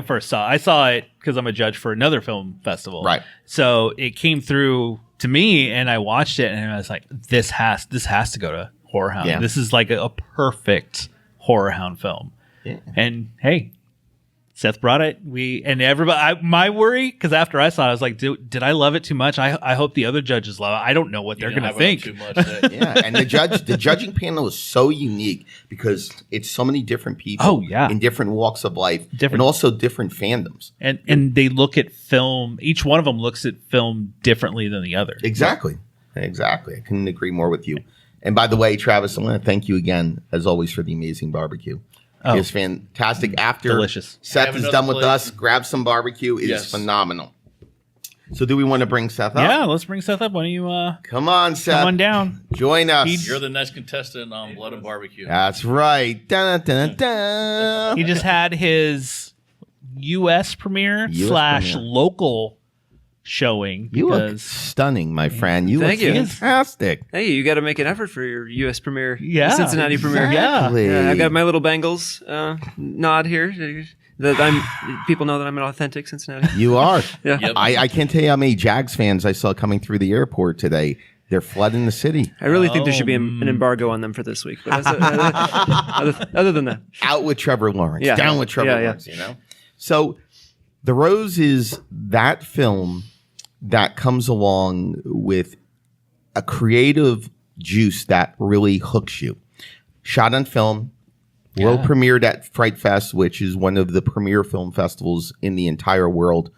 [SPEAKER 1] first saw it because I'm a judge for another film festival.
[SPEAKER 2] Right.
[SPEAKER 1] So it came through to me and I watched it and I was like, this has to go to HorrorHound. Yeah. This is like a perfect HorrorHound film. Yeah. And hey, Seth brought it. Everybody. My worry, because after I saw it, I was like, "Did I love it too much?" I hope the other judges love it. I don't know what they're going to think.
[SPEAKER 3] Too much,
[SPEAKER 2] yeah, and the judging panel is so unique because it's so many different people.
[SPEAKER 1] Oh yeah,
[SPEAKER 2] in different walks of life, and also different fandoms.
[SPEAKER 1] And they look at film. Each one of them looks at film differently than the other.
[SPEAKER 2] Exactly. I couldn't agree more with you. And by the way, Travis, I want to thank you again, as always, for the amazing barbecue. It's fantastic. After
[SPEAKER 1] delicious.
[SPEAKER 2] Seth is done with us, grab some barbecue. It is phenomenal. So do we want to bring Seth up?
[SPEAKER 1] Yeah, let's bring Seth up. Why don't you
[SPEAKER 2] come on, Seth.
[SPEAKER 1] Come on down.
[SPEAKER 2] Join us.
[SPEAKER 3] You're the next contestant on Blood and Barbecue.
[SPEAKER 2] That's right. Dun, dun, dun, dun.
[SPEAKER 1] He just had his U.S. premiere / local showing.
[SPEAKER 2] You look stunning, my friend. You look fantastic.
[SPEAKER 5] Hey, you got to make an effort for your U.S. premiere.
[SPEAKER 1] Yeah.
[SPEAKER 5] Cincinnati premiere.
[SPEAKER 2] Yeah.
[SPEAKER 5] I've got my little Bengals nod here. People know that I'm an authentic Cincinnati.
[SPEAKER 2] You are.
[SPEAKER 5] Yeah.
[SPEAKER 3] Yep.
[SPEAKER 2] I can't tell you how many Jags fans I saw coming through the airport today. They're flooding the city.
[SPEAKER 5] I really think there should be an embargo on them for this week. But other than that.
[SPEAKER 2] Out with Trevor Lawrence.
[SPEAKER 5] Yeah.
[SPEAKER 2] Down with Trevor Lawrence, So The Rose is that film that comes along with a creative juice that really hooks you. Shot on film, world premiered at Fright Fest, which is one of the premier film festivals in the entire world.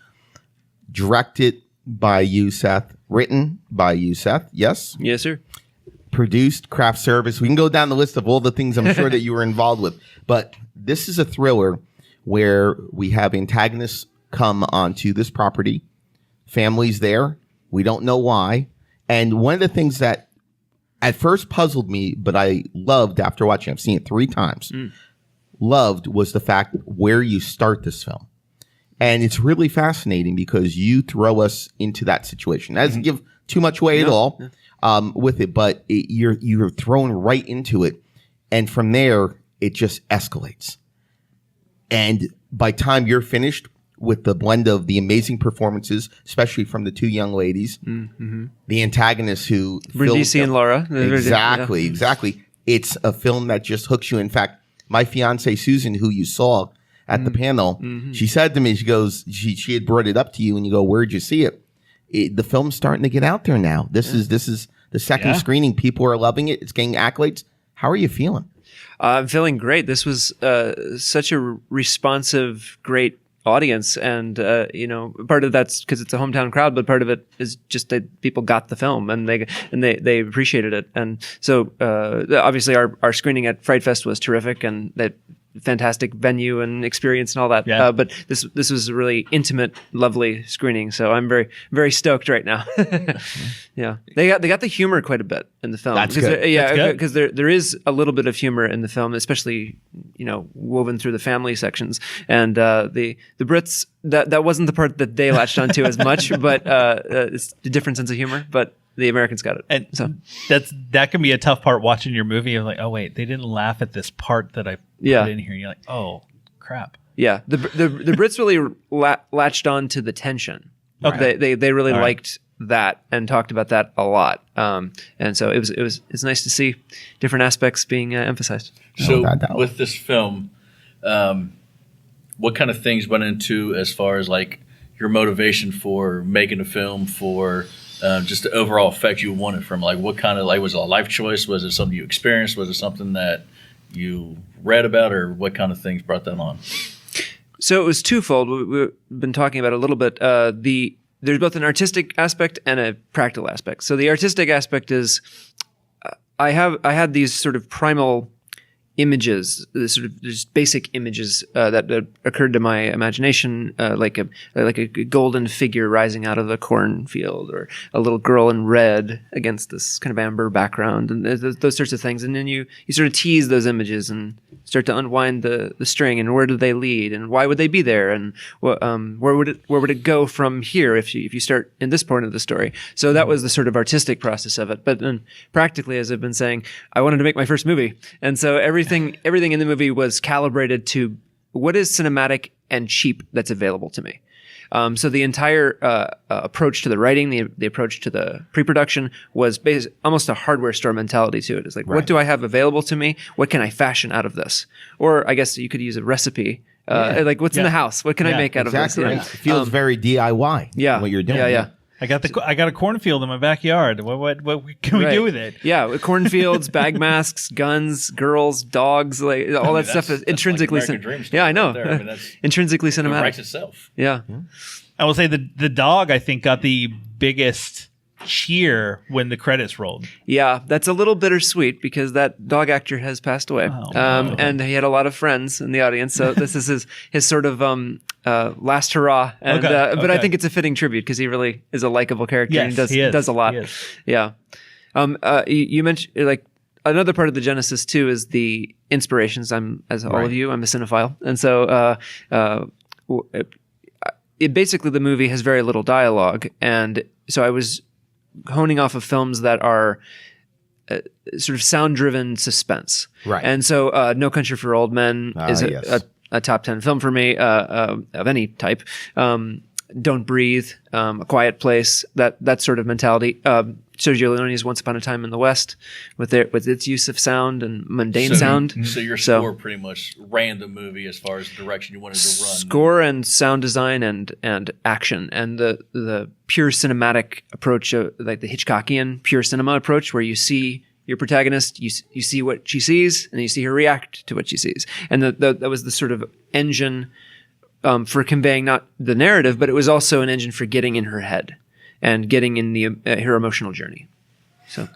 [SPEAKER 2] Directed by you, Seth. Written by you, Seth. Yes?
[SPEAKER 5] Yes, sir.
[SPEAKER 2] Produced, craft service. We can go down the list of all the things I'm sure that you were involved with. But this is a thriller where we have antagonists come onto this property. Families there. We don't know why. And one of the things that at first puzzled me, but I loved after watching, I've seen it 3 times, loved was the fact where you start this film. And it's really fascinating because you throw us into that situation. That doesn't give too much away at all with it, but you're thrown right into it. And from there, it just escalates. And by time you're finished with the blend of the amazing performances, especially from the 2 young ladies, the antagonists who...
[SPEAKER 5] Brindisi and Laura.
[SPEAKER 2] Exactly. It's a film that just hooks you. In fact, my fiance, Susan, who you saw at the panel, she said to me, she goes, she had brought it up to you and you go, where'd you see it? The film's starting to get out there now. This is the second screening. People are loving it. It's getting accolades. How are you feeling?
[SPEAKER 5] I'm feeling great. This was such a responsive, great audience, and part of that's because it's a hometown crowd, but part of it is just that people got the film and they appreciated it. And so obviously our screening at Fright Fest was terrific, and that fantastic venue and experience and all that.
[SPEAKER 1] Yeah.
[SPEAKER 5] But this was a really intimate, lovely screening. So I'm very, very stoked right now. Yeah, they got the humor quite a bit in the film.
[SPEAKER 2] That's good.
[SPEAKER 5] Yeah,
[SPEAKER 1] That's good.
[SPEAKER 5] because there is a little bit of humor in the film, especially woven through the family sections. And the Brits, that wasn't the part that they latched onto as much, but it's a different sense of humor. But the Americans got it.
[SPEAKER 1] And
[SPEAKER 5] so
[SPEAKER 1] that can be a tough part watching your movie. You're like, oh wait, they didn't laugh at this part that I put in here. You're like, oh crap.
[SPEAKER 5] yeah, the Brits really latched on to the tension.
[SPEAKER 1] Okay.
[SPEAKER 5] They really liked that and talked about that a lot. And so it's nice to see different aspects being emphasized.
[SPEAKER 3] So with this film, what kind of things went into as far as like your motivation for making a film, for just the overall effect you wanted from, like, what kind of, like, was it a life choice? Was it something you experienced? Was it something that you read about, or what kind of things brought that on?
[SPEAKER 5] So it was twofold. We've been talking about it a little bit. There's both an artistic aspect and a practical aspect. So the artistic aspect is I had these sort of primal images, sort of just basic images that occurred to my imagination, like a golden figure rising out of a cornfield, or a little girl in red against this kind of amber background, and those sorts of things. And then you sort of tease those images and start to unwind the string, and where do they lead, and why would they be there, and where would it go from here if you start in this point of the story. So that was the sort of artistic process of it. But then practically, as I've been saying, I wanted to make my first movie, and so everything in the movie was calibrated to what is cinematic and cheap that's available to me. So the entire approach to the writing, the approach to the pre-production was almost a hardware store mentality to it. It's like, what do I have available to me? What can I fashion out of this? Or I guess you could use a recipe. Like, what's in the house? What can I make out of this?
[SPEAKER 2] Exactly. It feels very DIY.
[SPEAKER 5] Yeah.
[SPEAKER 2] What you're doing.
[SPEAKER 5] Yeah.
[SPEAKER 1] I got a cornfield in my backyard. What can we do with it?
[SPEAKER 5] Yeah, cornfields, bag masks, guns, girls, dogs, like all that stuff is intrinsically.
[SPEAKER 3] Like American Dream stuff.
[SPEAKER 5] Yeah, I know.
[SPEAKER 3] Right there. I mean, that's
[SPEAKER 5] intrinsically cinematic.
[SPEAKER 3] It writes itself.
[SPEAKER 5] Yeah.
[SPEAKER 1] I will say the dog, I think, got the biggest cheer when the credits rolled.
[SPEAKER 5] Yeah, that's a little bittersweet because that dog actor has passed away.
[SPEAKER 1] Oh, no.
[SPEAKER 5] And he had a lot of friends in the audience. So this is his sort of last hurrah. And, but I think it's a fitting tribute because he really is a likable character.
[SPEAKER 1] Yes,
[SPEAKER 5] and he does a lot.
[SPEAKER 1] He is.
[SPEAKER 5] Yeah. You mentioned, like, another part of the genesis too is the inspirations. All of you, I'm a cinephile. And so basically the movie has very little dialogue. And so I was honing off of films that are sort of sound-driven suspense. Right. And so No Country for Old Men is a top 10 film for me of any type. Don't Breathe, A Quiet Place, that sort of mentality. Sergio Leone's Once Upon a Time in the West with its use of sound and mundane sound.
[SPEAKER 3] So your score pretty much ran the movie as far as the direction you wanted to run.
[SPEAKER 5] Score and sound design and action, and the pure cinematic approach, like the Hitchcockian pure cinema approach, where you see your protagonist, you see what she sees, and you see her react to what she sees. And that was the sort of engine for conveying not the narrative, but it was also an engine for getting in her head and getting in her emotional journey. So,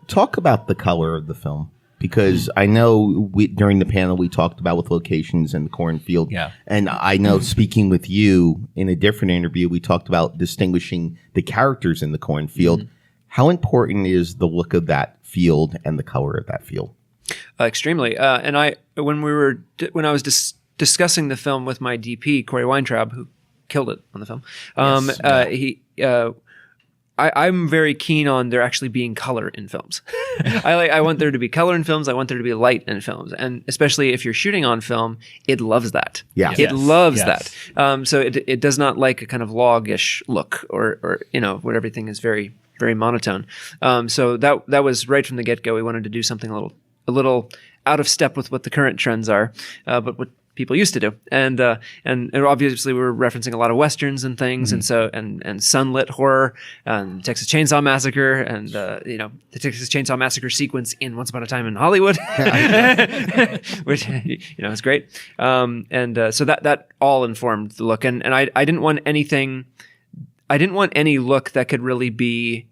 [SPEAKER 2] talk about the color of the film, because I know during the panel we talked about with locations and the cornfield.
[SPEAKER 1] Yeah.
[SPEAKER 2] And I know speaking with you in a different interview, we talked about distinguishing the characters in the cornfield. Mm-hmm. How important is the look of that field and the color of that field?
[SPEAKER 5] Extremely. And when I was discussing the film with my DP, Corey Weintraub, who killed it on the film. I'm very keen on there actually being color in films. I want there to be color in films. I want there to be light in films, and especially if you're shooting on film, it loves that.
[SPEAKER 2] Yeah,
[SPEAKER 5] it loves that. So it does not like a kind of loggish look or where everything is very, very monotone. So that was right from the get go. We wanted to do something a little out of step with what the current trends are, but what people used to do, and obviously we were referencing a lot of westerns and things, and so and sunlit horror, Texas Chainsaw Massacre, and the Texas Chainsaw Massacre sequence in Once Upon a Time in Hollywood, which is great, so that all informed the look, and I didn't want anything, I didn't want any look that could really be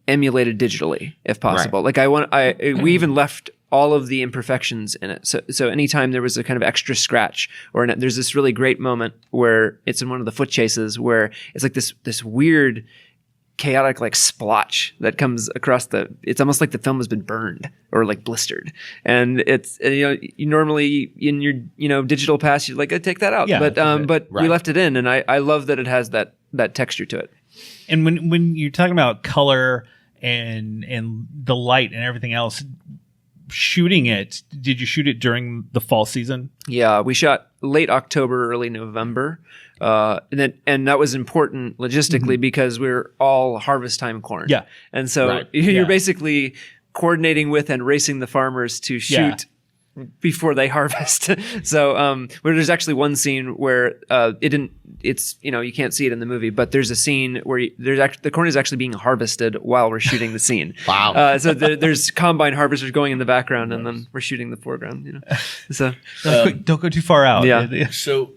[SPEAKER 5] emulated digitally, if possible. Right. Like we even left all of the imperfections in it. So anytime there was a kind of extra scratch, there's this really great moment where it's in one of the foot chases where it's like this weird, chaotic like splotch that comes across it's almost like the film has been burned or like blistered, and you normally in your digital pass you're like, take that out, but we left it in, and I love that it has that texture to it.
[SPEAKER 1] And when you're talking about color and the light and everything else, shooting it, did you shoot it during the fall season?
[SPEAKER 5] Yeah, we shot late October, early November. And that was important logistically because we're all harvest time corn.
[SPEAKER 1] Yeah.
[SPEAKER 5] And so you're basically coordinating with and racing the farmers to shoot before they harvest. So there's actually one scene where you can't see it in the movie, but there's a scene where the corn is actually being harvested while we're shooting the scene.
[SPEAKER 2] Wow.
[SPEAKER 5] So there's combine harvesters going in the background, and then we're shooting the foreground. So
[SPEAKER 1] don't go too far out.
[SPEAKER 5] Yeah.
[SPEAKER 3] So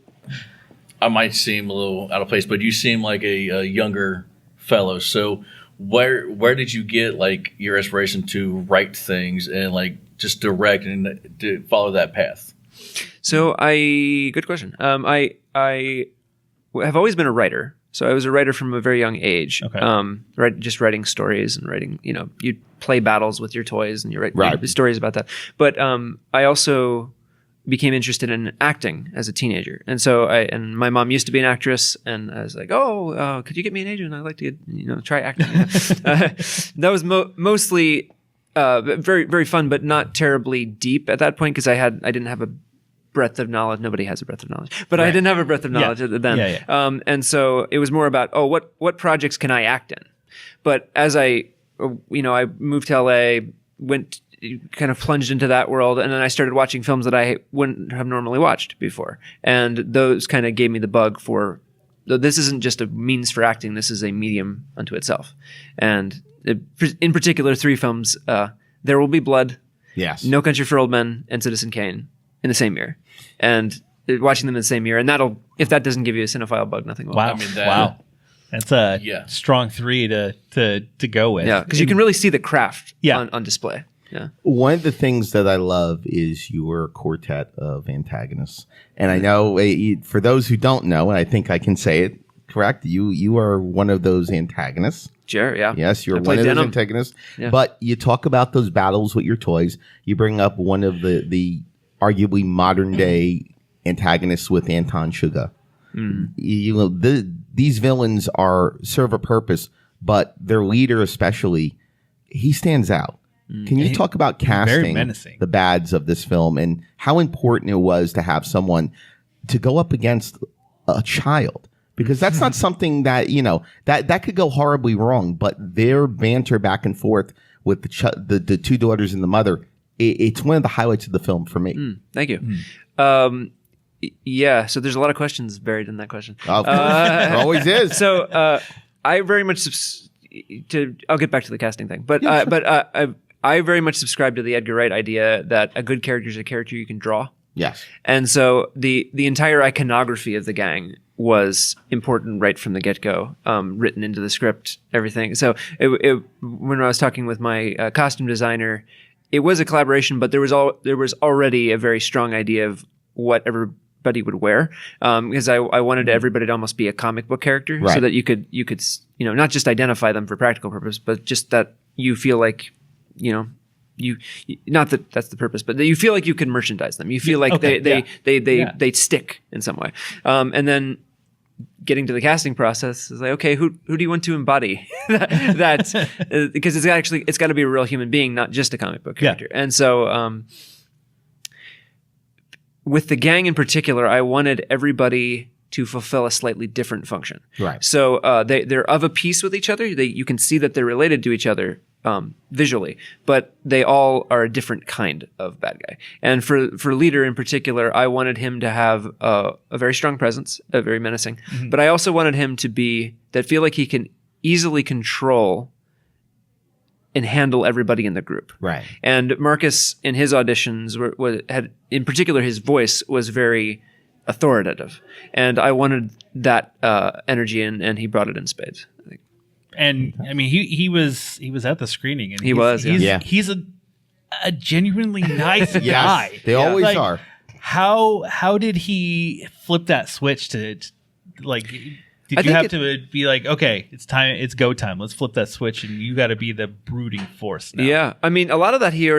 [SPEAKER 3] I might seem a little out of place, but you seem like a younger fellow. So where did you get like your inspiration to write things and like just direct and to follow that path?
[SPEAKER 5] So good question. I have always been a writer. So I was a writer from a very young age. Okay. Just writing stories and writing, you play battles with your toys and you write stories about that. But I also became interested in acting as a teenager. And so and my mom used to be an actress, and I was like, could you get me an agent? I'd like to try acting. That was mostly very, very fun, but not terribly deep at that point because I didn't have a breadth of knowledge. Nobody has a breadth of knowledge, but I didn't have a breadth of knowledge then. Yeah. And so it was more about, what projects can I act in? But as I moved to LA, kind of plunged into that world, and then I started watching films that I wouldn't have normally watched before. And those kind of gave me the bug for, this isn't just a means for acting, this is a medium unto itself. And in particular, 3 films, There Will Be Blood,
[SPEAKER 2] yes,
[SPEAKER 5] No Country for Old Men, and Citizen Kane in the same year. And watching them in the same year, and if that doesn't give you a cinephile bug, nothing will.
[SPEAKER 1] Wow. Wow. That's a strong 3 to go with.
[SPEAKER 5] Yeah, because you can really see the craft on display. Yeah.
[SPEAKER 2] One of the things that I love is your quartet of antagonists. And I know for those who don't know, and I think I can say it correct, you are one of those antagonists.
[SPEAKER 5] Sure, yeah.
[SPEAKER 2] Yes, you're one of those antagonists. Yeah. But you talk about those battles with your toys. You bring up one of the arguably modern day antagonists with Anton Chigurh. These villains serve a purpose, but their leader especially, he stands out. Can you talk about casting the bads of this film and how important it was to have someone to go up against a child? Because that's not something that, that could go horribly wrong, but their banter back and forth with the 2 daughters and the mother, it's one of the highlights of the film for me.
[SPEAKER 5] Thank you. So there's a lot of questions buried in that question.
[SPEAKER 2] There always is.
[SPEAKER 5] So I very much I'll get back to the casting thing, but I very much subscribe to the Edgar Wright idea that a good character is a character you can draw.
[SPEAKER 2] Yes. And
[SPEAKER 5] so the entire iconography of the gang was important right from the get-go, written into the script, everything. So when I was talking with my costume designer, it was a collaboration, but there was already a very strong idea of what everybody would wear, because I wanted everybody to almost be a comic book character, so that you could not just identify them for practical purpose, but just that you feel like you not that that's the purpose, but that you feel like you can merchandise them. You feel like they stick in some way. And then getting to the casting process is like, okay, who do you want to embody that? Because it's got to be a real human being, not just a comic book character. Yeah. And so with the gang in particular, I wanted everybody to fulfill a slightly different function.
[SPEAKER 2] Right.
[SPEAKER 5] So they're of a piece with each other. You can see that they're related to each other visually, but they all are a different kind of bad guy. And for Leader in particular, I wanted him to have a very strong presence, very menacing. Mm-hmm. But I also wanted him to feel like he can easily control and handle everybody in the group.
[SPEAKER 2] Right.
[SPEAKER 5] And Marcus, in his auditions, had in particular his voice was very authoritative, and I wanted that energy, and he brought it in spades. I think.
[SPEAKER 1] And I mean, he was at the screening, and
[SPEAKER 5] he's
[SPEAKER 1] a genuinely nice
[SPEAKER 2] Yes,
[SPEAKER 1] guy.
[SPEAKER 2] they always
[SPEAKER 1] Like,
[SPEAKER 2] are.
[SPEAKER 1] How did he flip that switch to like? Did you
[SPEAKER 5] think
[SPEAKER 1] have to be like, okay, it's time, it's go time. Let's flip that switch, and you got to be the brooding force now.
[SPEAKER 5] Yeah, I mean, a lot of that he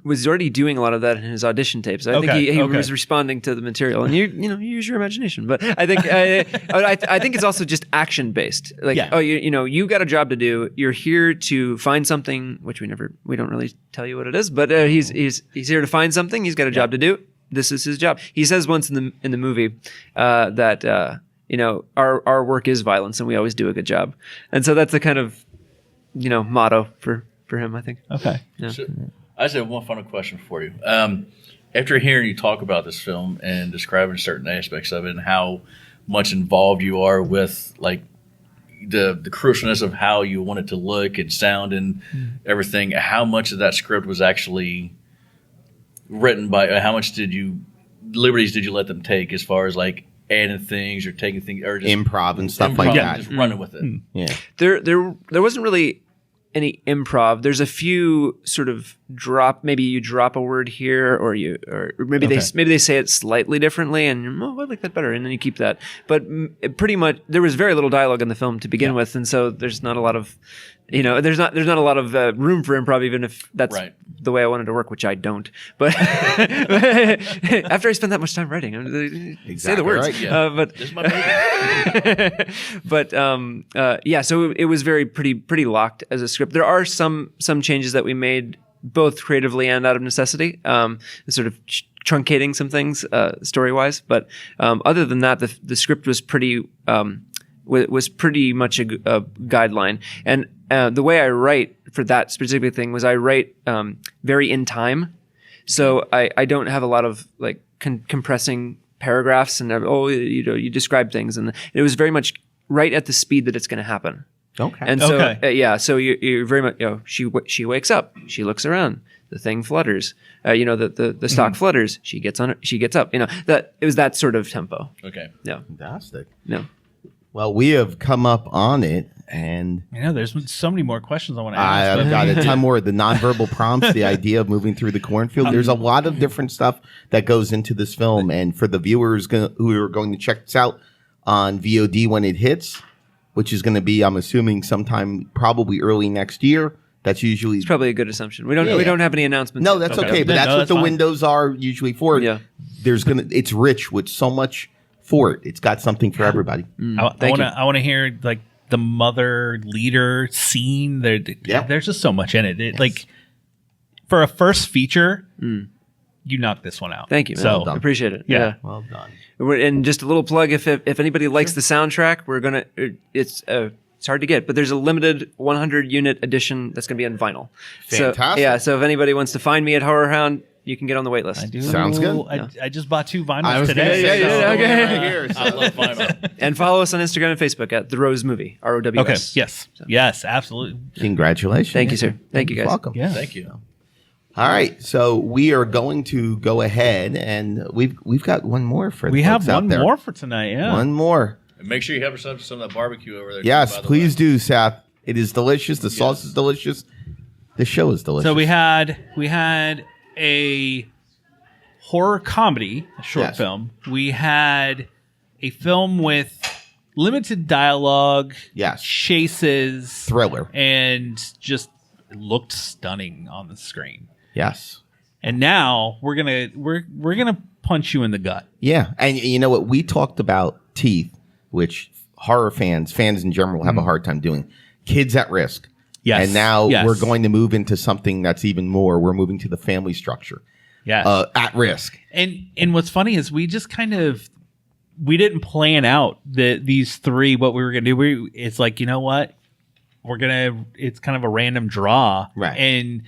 [SPEAKER 5] was already doing a lot of that in his audition tapes. I think he was responding to the material, and you use your imagination. But I think I think it's also just action based. Like, you got a job to do. You're here to find something, which we don't really tell you what it is. But he's here to find something. He's got a job to do. This is his job. He says once in the movie that. Our work is violence, and we always do a good job. And so that's a kind of, motto for him, I think.
[SPEAKER 1] Okay.
[SPEAKER 5] Yeah.
[SPEAKER 3] So, I just have one final question for you. After hearing you talk about this film and describing certain aspects of it and how much involved you are with like the crucialness of how you want it to look and sound and everything, how much of that script was actually written by? How much liberties did you let them take as far as like adding things or taking things or just
[SPEAKER 2] Improv and stuff like that.
[SPEAKER 3] just running with it?
[SPEAKER 2] Yeah.
[SPEAKER 5] There wasn't really any improv. There's a few sort of maybe you drop a word here, or maybe they say it slightly differently, and I like that better, and then you keep that. But pretty much there was very little dialogue in the film to begin with, and so there's not a lot of there's not a lot of room for improv, even if that's the way I wanted to work, which I don't. But after I spent that much time writing, say the words.
[SPEAKER 2] Right, yeah.
[SPEAKER 5] But
[SPEAKER 3] This is my baby.
[SPEAKER 5] but so it was pretty locked as a script. There are some changes that we made both creatively and out of necessity, sort of truncating some things story wise. But other than that, the script was pretty much a guideline. And the way I write for that specific thing was I write very in time. So I don't have a lot of like compressing paragraphs and you describe things, and it was very much right at the speed that it's going to happen.
[SPEAKER 2] Okay.
[SPEAKER 5] And so so you're very much she wakes up, she looks around, the thing flutters, the stock flutters, she gets on it, she gets up, that it was that sort of tempo.
[SPEAKER 3] Okay.
[SPEAKER 5] Yeah.
[SPEAKER 2] Fantastic.
[SPEAKER 5] No.
[SPEAKER 2] Well, we have come up on it, and
[SPEAKER 1] there's so many more questions I want to ask.
[SPEAKER 2] I've got a ton more. The nonverbal prompts, the idea of moving through the cornfield. There's a lot of different stuff that goes into this film, and for the viewers who are going to check this out on VOD when it hits, which is going to be, I'm assuming, sometime probably early next year. That's usually
[SPEAKER 5] it's probably a good assumption. We don't have any announcements.
[SPEAKER 2] No, that's okay, but that's what the windows are usually for.
[SPEAKER 5] Yeah.
[SPEAKER 2] It's rich with so much for it. It's got something for everybody.
[SPEAKER 1] I want to hear like the mother leader scene. There's just so much in it. Like for a first feature, you knocked this one out.
[SPEAKER 5] Thank you, man.
[SPEAKER 1] So
[SPEAKER 5] I appreciate it.
[SPEAKER 1] Yeah.
[SPEAKER 2] Well done.
[SPEAKER 5] And just a little plug, if anybody likes the soundtrack, it's hard to get, but there's a limited 100 unit edition that's going to be on vinyl.
[SPEAKER 2] Fantastic.
[SPEAKER 5] So if anybody wants to find me at HorrorHound, you can get on the wait list.
[SPEAKER 1] I do.
[SPEAKER 2] Sounds good.
[SPEAKER 1] I just bought 2 vinyls today.
[SPEAKER 5] Okay.
[SPEAKER 3] I love vinyl.
[SPEAKER 5] And follow us on Instagram and Facebook at The Rose Movie, ROWS.
[SPEAKER 1] Okay. Yes. Yes. Absolutely.
[SPEAKER 2] Congratulations.
[SPEAKER 5] Thank you, sir. Thank you, guys.
[SPEAKER 2] Welcome.
[SPEAKER 1] Yeah.
[SPEAKER 3] Thank you.
[SPEAKER 2] All right, so we are going to go ahead, and we've got one more for
[SPEAKER 1] We
[SPEAKER 2] the
[SPEAKER 1] have
[SPEAKER 2] folks out
[SPEAKER 1] one
[SPEAKER 2] there.
[SPEAKER 1] more for tonight. Yeah.
[SPEAKER 2] One more.
[SPEAKER 3] And make sure you have yourself some of that barbecue over there.
[SPEAKER 2] Yes,
[SPEAKER 3] too, by the
[SPEAKER 2] please
[SPEAKER 3] way.
[SPEAKER 2] do, Seth. It is delicious. The sauce is delicious. The show is delicious.
[SPEAKER 1] So we had a horror comedy, a short film. We had a film with limited dialogue, chases,
[SPEAKER 2] thriller,
[SPEAKER 1] and just looked stunning on the screen.
[SPEAKER 2] Yes.
[SPEAKER 1] And now we're gonna punch you in the gut.
[SPEAKER 2] Yeah, and you know what? We talked about teeth, which horror fans in general have a hard time doing. Kids at risk.
[SPEAKER 1] Yes.
[SPEAKER 2] And now we're going to move into something that's even more. We're moving to the family structure.
[SPEAKER 1] Yes.
[SPEAKER 2] At risk.
[SPEAKER 1] And what's funny is we just we didn't plan out these 3 what we were gonna do. It's like, you know what? It's kind of a random draw.
[SPEAKER 2] Right.
[SPEAKER 1] And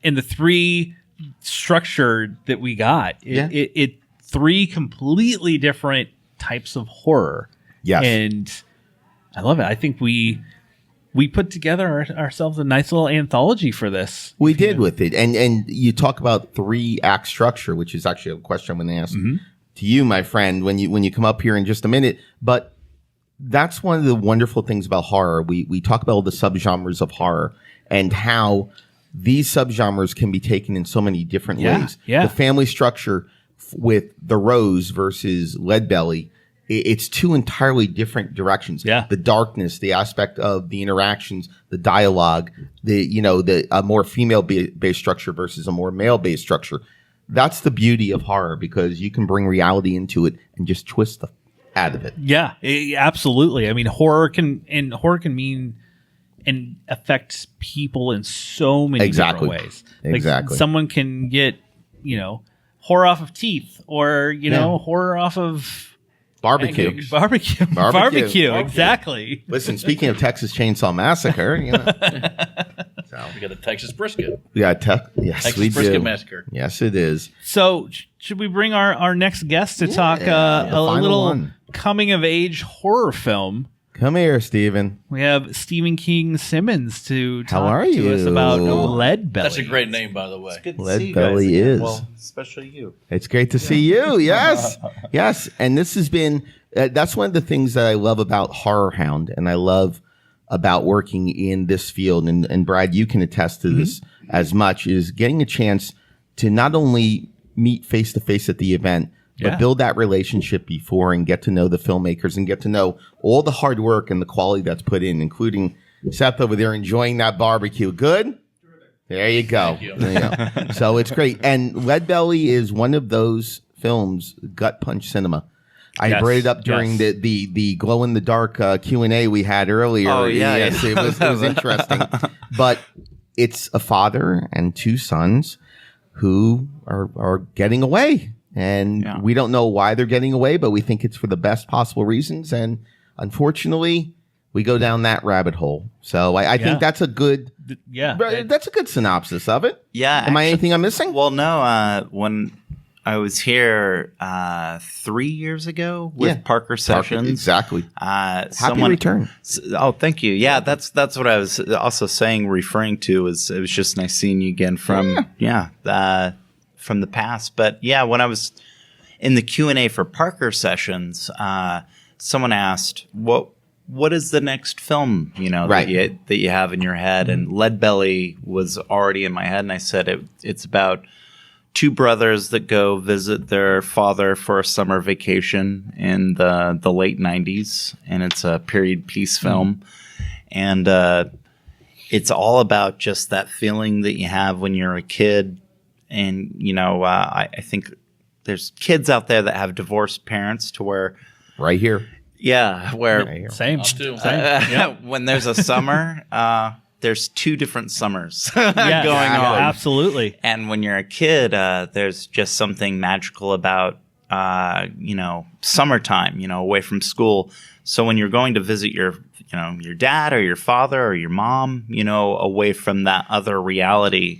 [SPEAKER 1] in the 3 structure that we got, it 3 completely different types of horror.
[SPEAKER 2] Yes.
[SPEAKER 1] And I love it. I think we put together ourselves a nice little anthology for this.
[SPEAKER 2] We did with it. And you talk about 3-act structure, which is actually a question I'm going to ask to you, my friend, when you come up here in just a minute. But that's one of the wonderful things about horror. We talk about all the subgenres of horror and how these subgenres can be taken in so many different ways.
[SPEAKER 1] Yeah.
[SPEAKER 2] The family structure with the Rose versus Leadbelly, it's two entirely different directions.
[SPEAKER 1] Yeah.
[SPEAKER 2] The darkness, the aspect of the interactions, the dialogue, a more female-based structure versus a more male-based structure. That's the beauty of horror, because you can bring reality into it and just twist the out of it.
[SPEAKER 1] Yeah, absolutely. I mean, horror can mean and affects people in so many different ways.
[SPEAKER 2] Exactly.
[SPEAKER 1] Someone can get, horror off of teeth, or horror off of
[SPEAKER 2] barbecue.
[SPEAKER 1] Barbecue. Exactly.
[SPEAKER 2] Listen, speaking of Texas Chainsaw Massacre,
[SPEAKER 3] So we got a Texas brisket.
[SPEAKER 2] yes,
[SPEAKER 3] Texas
[SPEAKER 2] we
[SPEAKER 3] brisket
[SPEAKER 2] do.
[SPEAKER 3] massacre.
[SPEAKER 2] Yes, it is.
[SPEAKER 1] So, should we bring our next guest to talk
[SPEAKER 2] the
[SPEAKER 1] a
[SPEAKER 2] final
[SPEAKER 1] little
[SPEAKER 2] one.
[SPEAKER 1] coming of age horror film?
[SPEAKER 2] Come here, Stephen.
[SPEAKER 1] We have Stephen King Simmons to talk
[SPEAKER 2] are
[SPEAKER 1] to us
[SPEAKER 2] you?
[SPEAKER 1] about Leadbelly.
[SPEAKER 3] That's a great name, by the way.
[SPEAKER 6] Good to see you guys
[SPEAKER 2] Leadbelly
[SPEAKER 6] again.
[SPEAKER 2] is.
[SPEAKER 6] Well, especially you.
[SPEAKER 2] It's great to see you. Yes. Yes. And this has been, that's one of the things that I love about HorrorHound, and I love about working in this field. And Brad, you can attest to this as much, is getting a chance to not only meet face to face at the event, but build that relationship before and get to know the filmmakers and get to know all the hard work and the quality that's put in, including Seth over there enjoying that barbecue. Good? There you go. There you go. So it's great. And Leadbelly is one of those films, gut punch cinema. I brought it up during the glow in the dark Q&A we had earlier.
[SPEAKER 6] Oh, yeah.
[SPEAKER 2] Yes, it was interesting. But it's a father and two sons who are getting away. And we don't know why they're getting away, but we think it's for the best possible reasons. And unfortunately, we go down that rabbit hole. So I think that's a good that's a good synopsis of it.
[SPEAKER 6] Yeah.
[SPEAKER 2] Am I anything I'm missing?
[SPEAKER 6] Well, no. When I was here 3 years ago with Parker Sessions.
[SPEAKER 2] Exactly.
[SPEAKER 6] Happy
[SPEAKER 2] return.
[SPEAKER 6] Oh, thank you. Yeah, that's what I was also saying, referring to. It was just nice seeing you again from from the past. But yeah, when I was in the Q&A for Parker Sessions, someone asked, what is the next film, that you have in your head? And Leadbelly was already in my head. And I said, it's about two brothers that go visit their father for a summer vacation in the late 90s. And it's a period piece film. And it's all about just that feeling that you have when you're a kid. And, I think there's kids out there that have divorced parents to where...
[SPEAKER 2] Right here.
[SPEAKER 6] Yeah, where...
[SPEAKER 2] Right here.
[SPEAKER 1] Same.
[SPEAKER 6] When there's a summer, there's two different summers going on.
[SPEAKER 1] Absolutely.
[SPEAKER 6] And when you're a kid, there's just something magical about, summertime, away from school. So when you're going to visit your dad or your father or your mom, away from that other reality,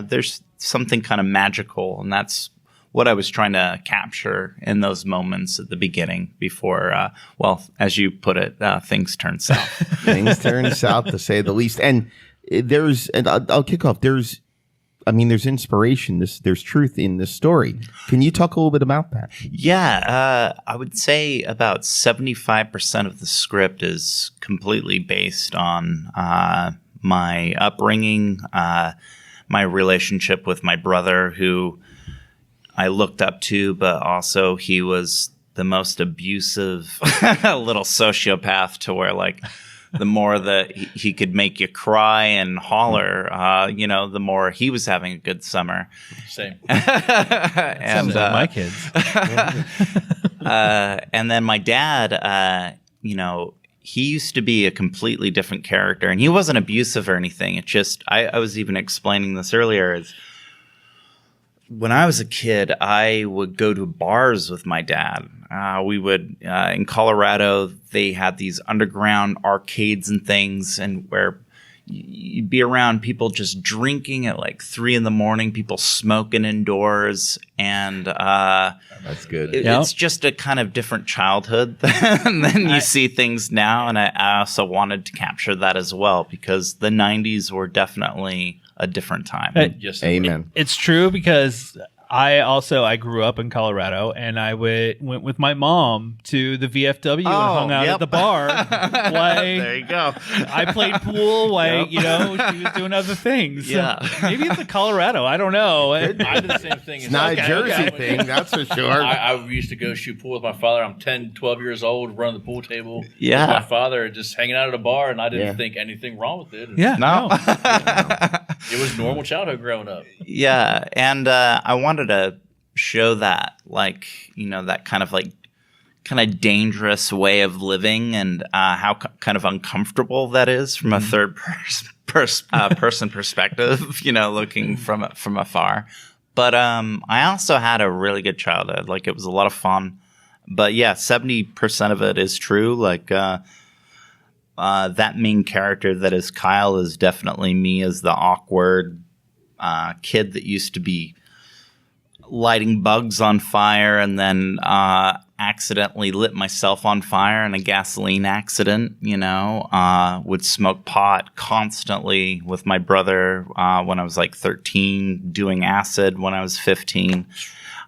[SPEAKER 6] there's something kind of magical. And that's what I was trying to capture in those moments at the beginning before, as you put it, things turn south.
[SPEAKER 2] Things turn south, to say the least. And I'll kick off. There's inspiration. There's truth in this story. Can you talk a little bit about that?
[SPEAKER 6] Yeah, I would say about 75% of the script is completely based on my upbringing, my relationship with my brother, who I looked up to, but also he was the most abusive little sociopath, to where, like, the more that he could make you cry and holler, the more he was having a good summer.
[SPEAKER 3] Same.
[SPEAKER 1] And my kids.
[SPEAKER 6] And then my dad, he used to be a completely different character, and he wasn't abusive or anything. It just, I was even explaining this earlier, is when I was a kid, I would go to bars with my dad. We would, in Colorado, they had these underground arcades and things, and where you'd be around people just drinking at like 3 a.m, people smoking indoors. And
[SPEAKER 2] that's good.
[SPEAKER 6] It's just a kind of different childhood than you see things now. And I also wanted to capture that as well, because the 90s were definitely a different time.
[SPEAKER 3] Yes,
[SPEAKER 2] Amen.
[SPEAKER 1] It's true, because I grew up in Colorado, and I went with my mom to the VFW and hung out at the bar.
[SPEAKER 6] There you go.
[SPEAKER 1] I played pool while she was doing other things.
[SPEAKER 6] Yeah.
[SPEAKER 1] Maybe it's a Colorado. I don't know.
[SPEAKER 3] I did the same thing.
[SPEAKER 2] It's not a Jersey thing, that's for sure.
[SPEAKER 3] I used to go shoot pool with my father. I'm 10, 12 years old, running the pool table with
[SPEAKER 6] Yeah.
[SPEAKER 3] my father, just hanging out at a bar, and I didn't think anything wrong with it.
[SPEAKER 1] Yeah.
[SPEAKER 6] No.
[SPEAKER 3] It was normal childhood growing up.
[SPEAKER 6] Yeah, and I wanted to show that, like, that kind of dangerous way of living, and how kind of uncomfortable that is from a third person perspective, looking from afar. But I also had a really good childhood. Like, it was a lot of fun. But yeah, 70% of it is true. Like, that main character that is Kyle is definitely me as the awkward kid that used to be lighting bugs on fire and then accidentally lit myself on fire in a gasoline accident, would smoke pot constantly with my brother when I was like 13, doing acid when I was 15.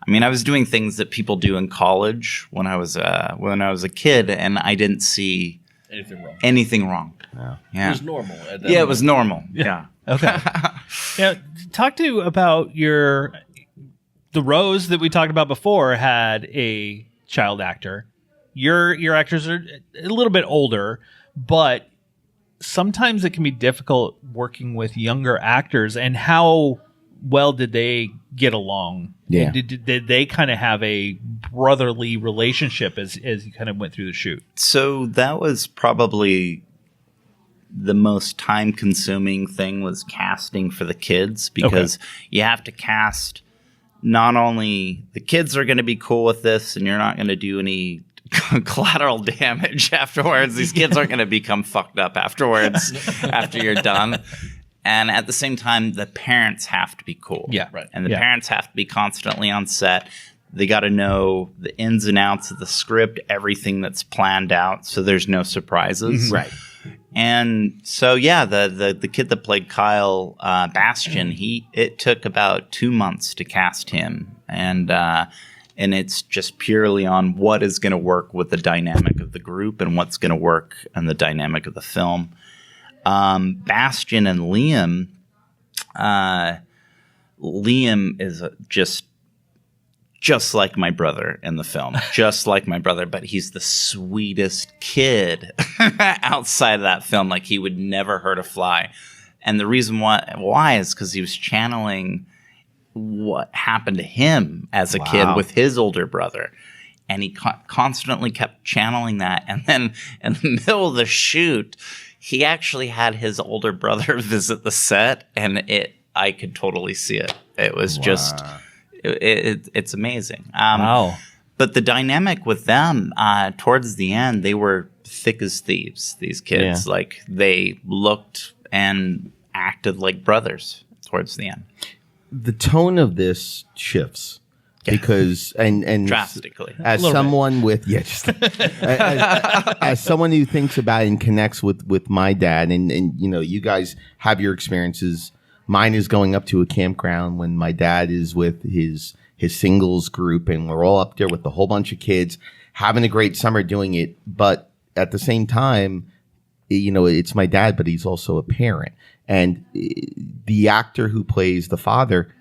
[SPEAKER 6] I mean, I was doing things that people do in college when I was a kid, and I didn't see anything wrong. Yeah.
[SPEAKER 3] It was normal. At that
[SPEAKER 6] It was normal. Yeah.
[SPEAKER 1] Okay. Now, talk to about the Rose that we talked about before had a child actor. Your actors are a little bit older, but sometimes it can be difficult working with younger actors. And how well did they get along?
[SPEAKER 2] Yeah.
[SPEAKER 1] Did they kind of have a brotherly relationship as you kind of went through the shoot?
[SPEAKER 6] So that was probably the most time-consuming thing, was casting for the kids, because you have to cast not only the kids are going to be cool with this and you're not going to do any collateral damage afterwards. These kids aren't going to become fucked up afterwards after you're done. And at the same time, the parents have to be cool.
[SPEAKER 1] Yeah.
[SPEAKER 3] Right.
[SPEAKER 6] And the parents have to be constantly on set. They got to know the ins and outs of the script, everything that's planned out, so there's no surprises.
[SPEAKER 2] Right.
[SPEAKER 6] And so, yeah, the kid that played Kyle Bastian, it took about 2 months to cast him, and it's just purely on what is going to work with the dynamic of the group and what's going to work in the dynamic of the film. Bastian and Liam, Liam is just like my brother in the film, just like my brother, but he's the sweetest kid outside of that film. Like, he would never hurt a fly. And the reason why is because he was channeling what happened to him as a kid with his older brother. And he constantly kept channeling that. And then in the middle of the shoot, he actually had his older brother visit the set, and I could totally see it. It was just... It's amazing.
[SPEAKER 1] Wow.
[SPEAKER 6] But the dynamic with them, towards the end, they were thick as thieves, these kids. Yeah. Like, they looked and acted like brothers towards the end.
[SPEAKER 2] The tone of this shifts because and
[SPEAKER 6] drastically.
[SPEAKER 2] As someone with as someone who thinks about and connects with my dad, and you guys have your experiences. Mine is going up to a campground when my dad is with his singles group, and we're all up there with a whole bunch of kids having a great summer doing it. But at the same time, it's my dad, but he's also a parent. And the actor who plays the father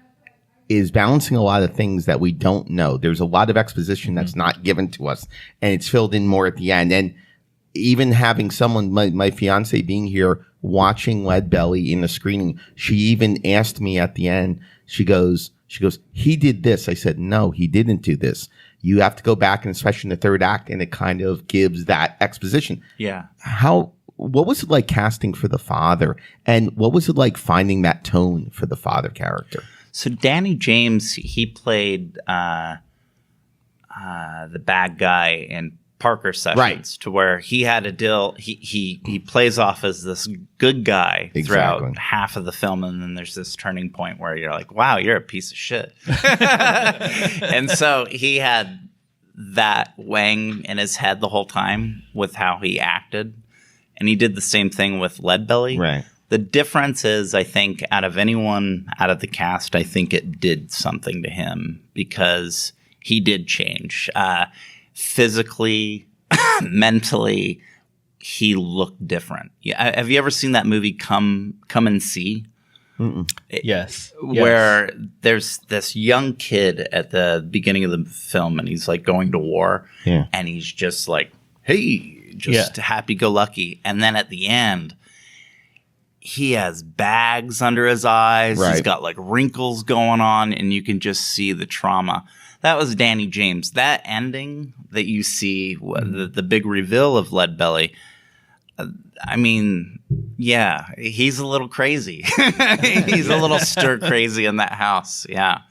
[SPEAKER 2] is balancing a lot of things that we don't know. There's a lot of exposition that's not given to us, and it's filled in more at the end. And even having someone, my fiance being here, watching Lead Belly in the screening, she even asked me at the end, she goes, he did this. I said, no, he didn't do this. You have to go back, and especially in the third act, and it kind of gives that exposition.
[SPEAKER 6] Yeah.
[SPEAKER 2] What was it like casting for the father, and what was it like finding that tone for the father character?
[SPEAKER 6] So Danny James, he played the bad guy in Parker Sessions, right, to where he had a deal. He plays off as this good guy throughout half of the film, and then there's this turning point where you're like, wow, you're a piece of shit. And so he had that Wang in his head the whole time with how he acted, and he did the same thing with Lead Belly.
[SPEAKER 2] Right.
[SPEAKER 6] The difference is, I think, out of anyone out of the cast, I think it did something to him because he did change. Physically, mentally, he looked different. Yeah, have you ever seen that movie Come and See?
[SPEAKER 1] Yes.
[SPEAKER 6] Where there's this young kid at the beginning of the film, and he's like going to war, and he's just like, hey, just happy-go-lucky. And then at the end, he has bags under his eyes.
[SPEAKER 2] Right.
[SPEAKER 6] He's got like wrinkles going on, and you can just see the trauma. That was Danny James. That ending that you see, the big reveal of Leadbelly, I mean, yeah, he's a little crazy. He's a little stir crazy in that house. Yeah.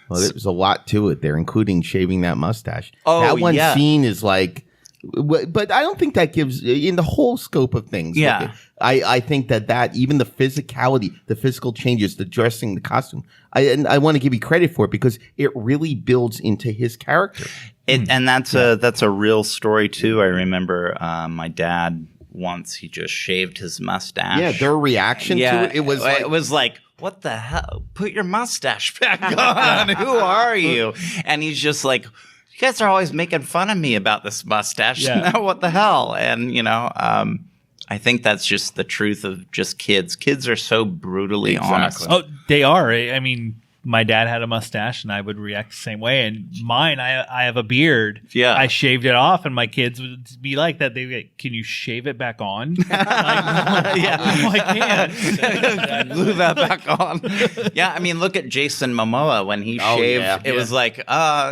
[SPEAKER 2] Well, there's a lot to it there, including shaving that mustache.
[SPEAKER 6] Oh,
[SPEAKER 2] that one
[SPEAKER 6] yeah.
[SPEAKER 2] scene is like, but I don't think that gives in the whole scope of things.
[SPEAKER 6] Yeah.
[SPEAKER 2] Like, I think that even the physicality, the physical changes, the dressing, the costume, I want to give you credit for it because it really builds into his character.
[SPEAKER 6] And that's a real story too. I remember my dad once, he just shaved his mustache.
[SPEAKER 2] Yeah, their reaction to it
[SPEAKER 6] was like, what the hell? Put your mustache back on. Who are you? And he's just like, you guys are always making fun of me about this mustache.
[SPEAKER 1] Yeah.
[SPEAKER 6] Now what the hell? And I think that's just the truth of just kids. Kids are so brutally honest.
[SPEAKER 1] Oh, they are. I mean, my dad had a mustache, and I would react the same way. And mine, I have a beard.
[SPEAKER 6] Yeah.
[SPEAKER 1] I shaved it off, and my kids would be like that. They'd be like, can you shave it back on? Like, no, I can't.
[SPEAKER 6] Glue that back on. Yeah, I mean, look at Jason Momoa when he shaved.
[SPEAKER 2] yeah.
[SPEAKER 6] It was like,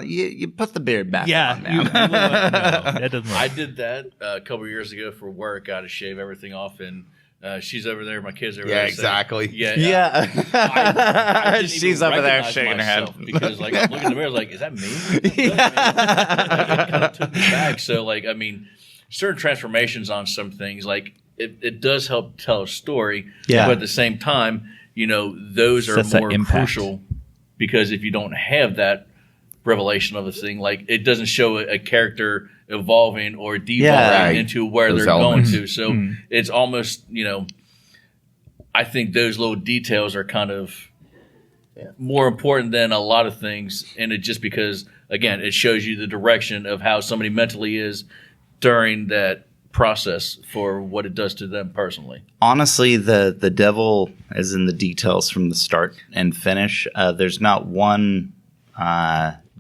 [SPEAKER 6] you put the beard back on, man.
[SPEAKER 1] No, that doesn't work.
[SPEAKER 3] I did that a couple of years ago for work. Got to shave everything off, and she's over there. My kids are over there. saying-
[SPEAKER 2] exactly.
[SPEAKER 3] Yeah. I didn't
[SPEAKER 6] She's
[SPEAKER 3] even
[SPEAKER 6] over there
[SPEAKER 3] recognize
[SPEAKER 6] shaking her head.
[SPEAKER 3] myself because, like, I'm looking in the mirror, like, is that me? It kind of took me back. So, like, I mean, certain transformations on some things, like, it does help tell a story.
[SPEAKER 6] Yeah.
[SPEAKER 3] But at the same time, those are
[SPEAKER 1] Sets that
[SPEAKER 3] more
[SPEAKER 1] impact.
[SPEAKER 3] crucial because if you don't have that revelation of a thing, like, it doesn't show a character evolving or devolving into where
[SPEAKER 2] Those
[SPEAKER 3] they're
[SPEAKER 2] elements.
[SPEAKER 3] going to. So it's almost, I think those little details are kind of more important than a lot of things. And it just because, again, it shows you the direction of how somebody mentally is during that process for what it does to them personally.
[SPEAKER 6] Honestly, the devil is in the details from the start and finish. There's not one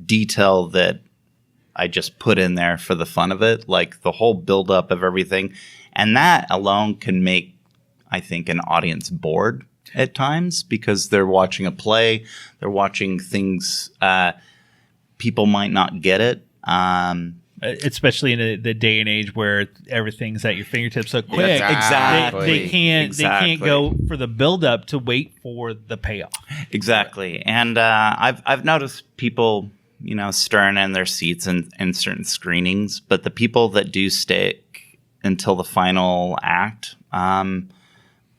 [SPEAKER 6] detail that I just put in there for the fun of it, like the whole buildup of everything. And that alone can make, I think, an audience bored at times because they're watching a play, they're watching things, people might not get it.
[SPEAKER 1] Especially in the day and age where everything's at your fingertips so quick.
[SPEAKER 6] Exactly.
[SPEAKER 1] They can't
[SPEAKER 6] Exactly.
[SPEAKER 1] go for the buildup to wait for the payoff.
[SPEAKER 6] Exactly. And I've noticed people, stirring in their seats in certain screenings, but the people that do stick until the final act,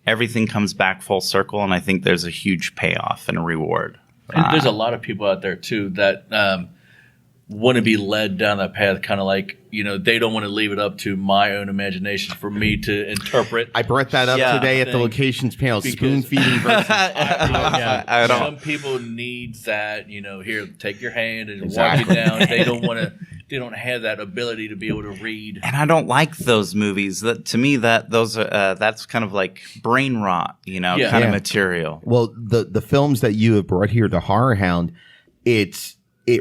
[SPEAKER 6] everything comes back full circle, and I think there's a huge payoff and a reward.
[SPEAKER 3] And there's a lot of people out there, too, that want to be led down that path, kind of like, they don't want to leave it up to my own imagination for me to interpret.
[SPEAKER 2] I brought that up today at the locations panel. Spoon feeding versus
[SPEAKER 3] Some people need that, here, take your hand and walk it down. They don't have that ability to be able to read.
[SPEAKER 6] And I don't like those movies. To me, that's kind of like brain rot, kind of material.
[SPEAKER 2] Well, the films that you have brought here to HorrorHound, it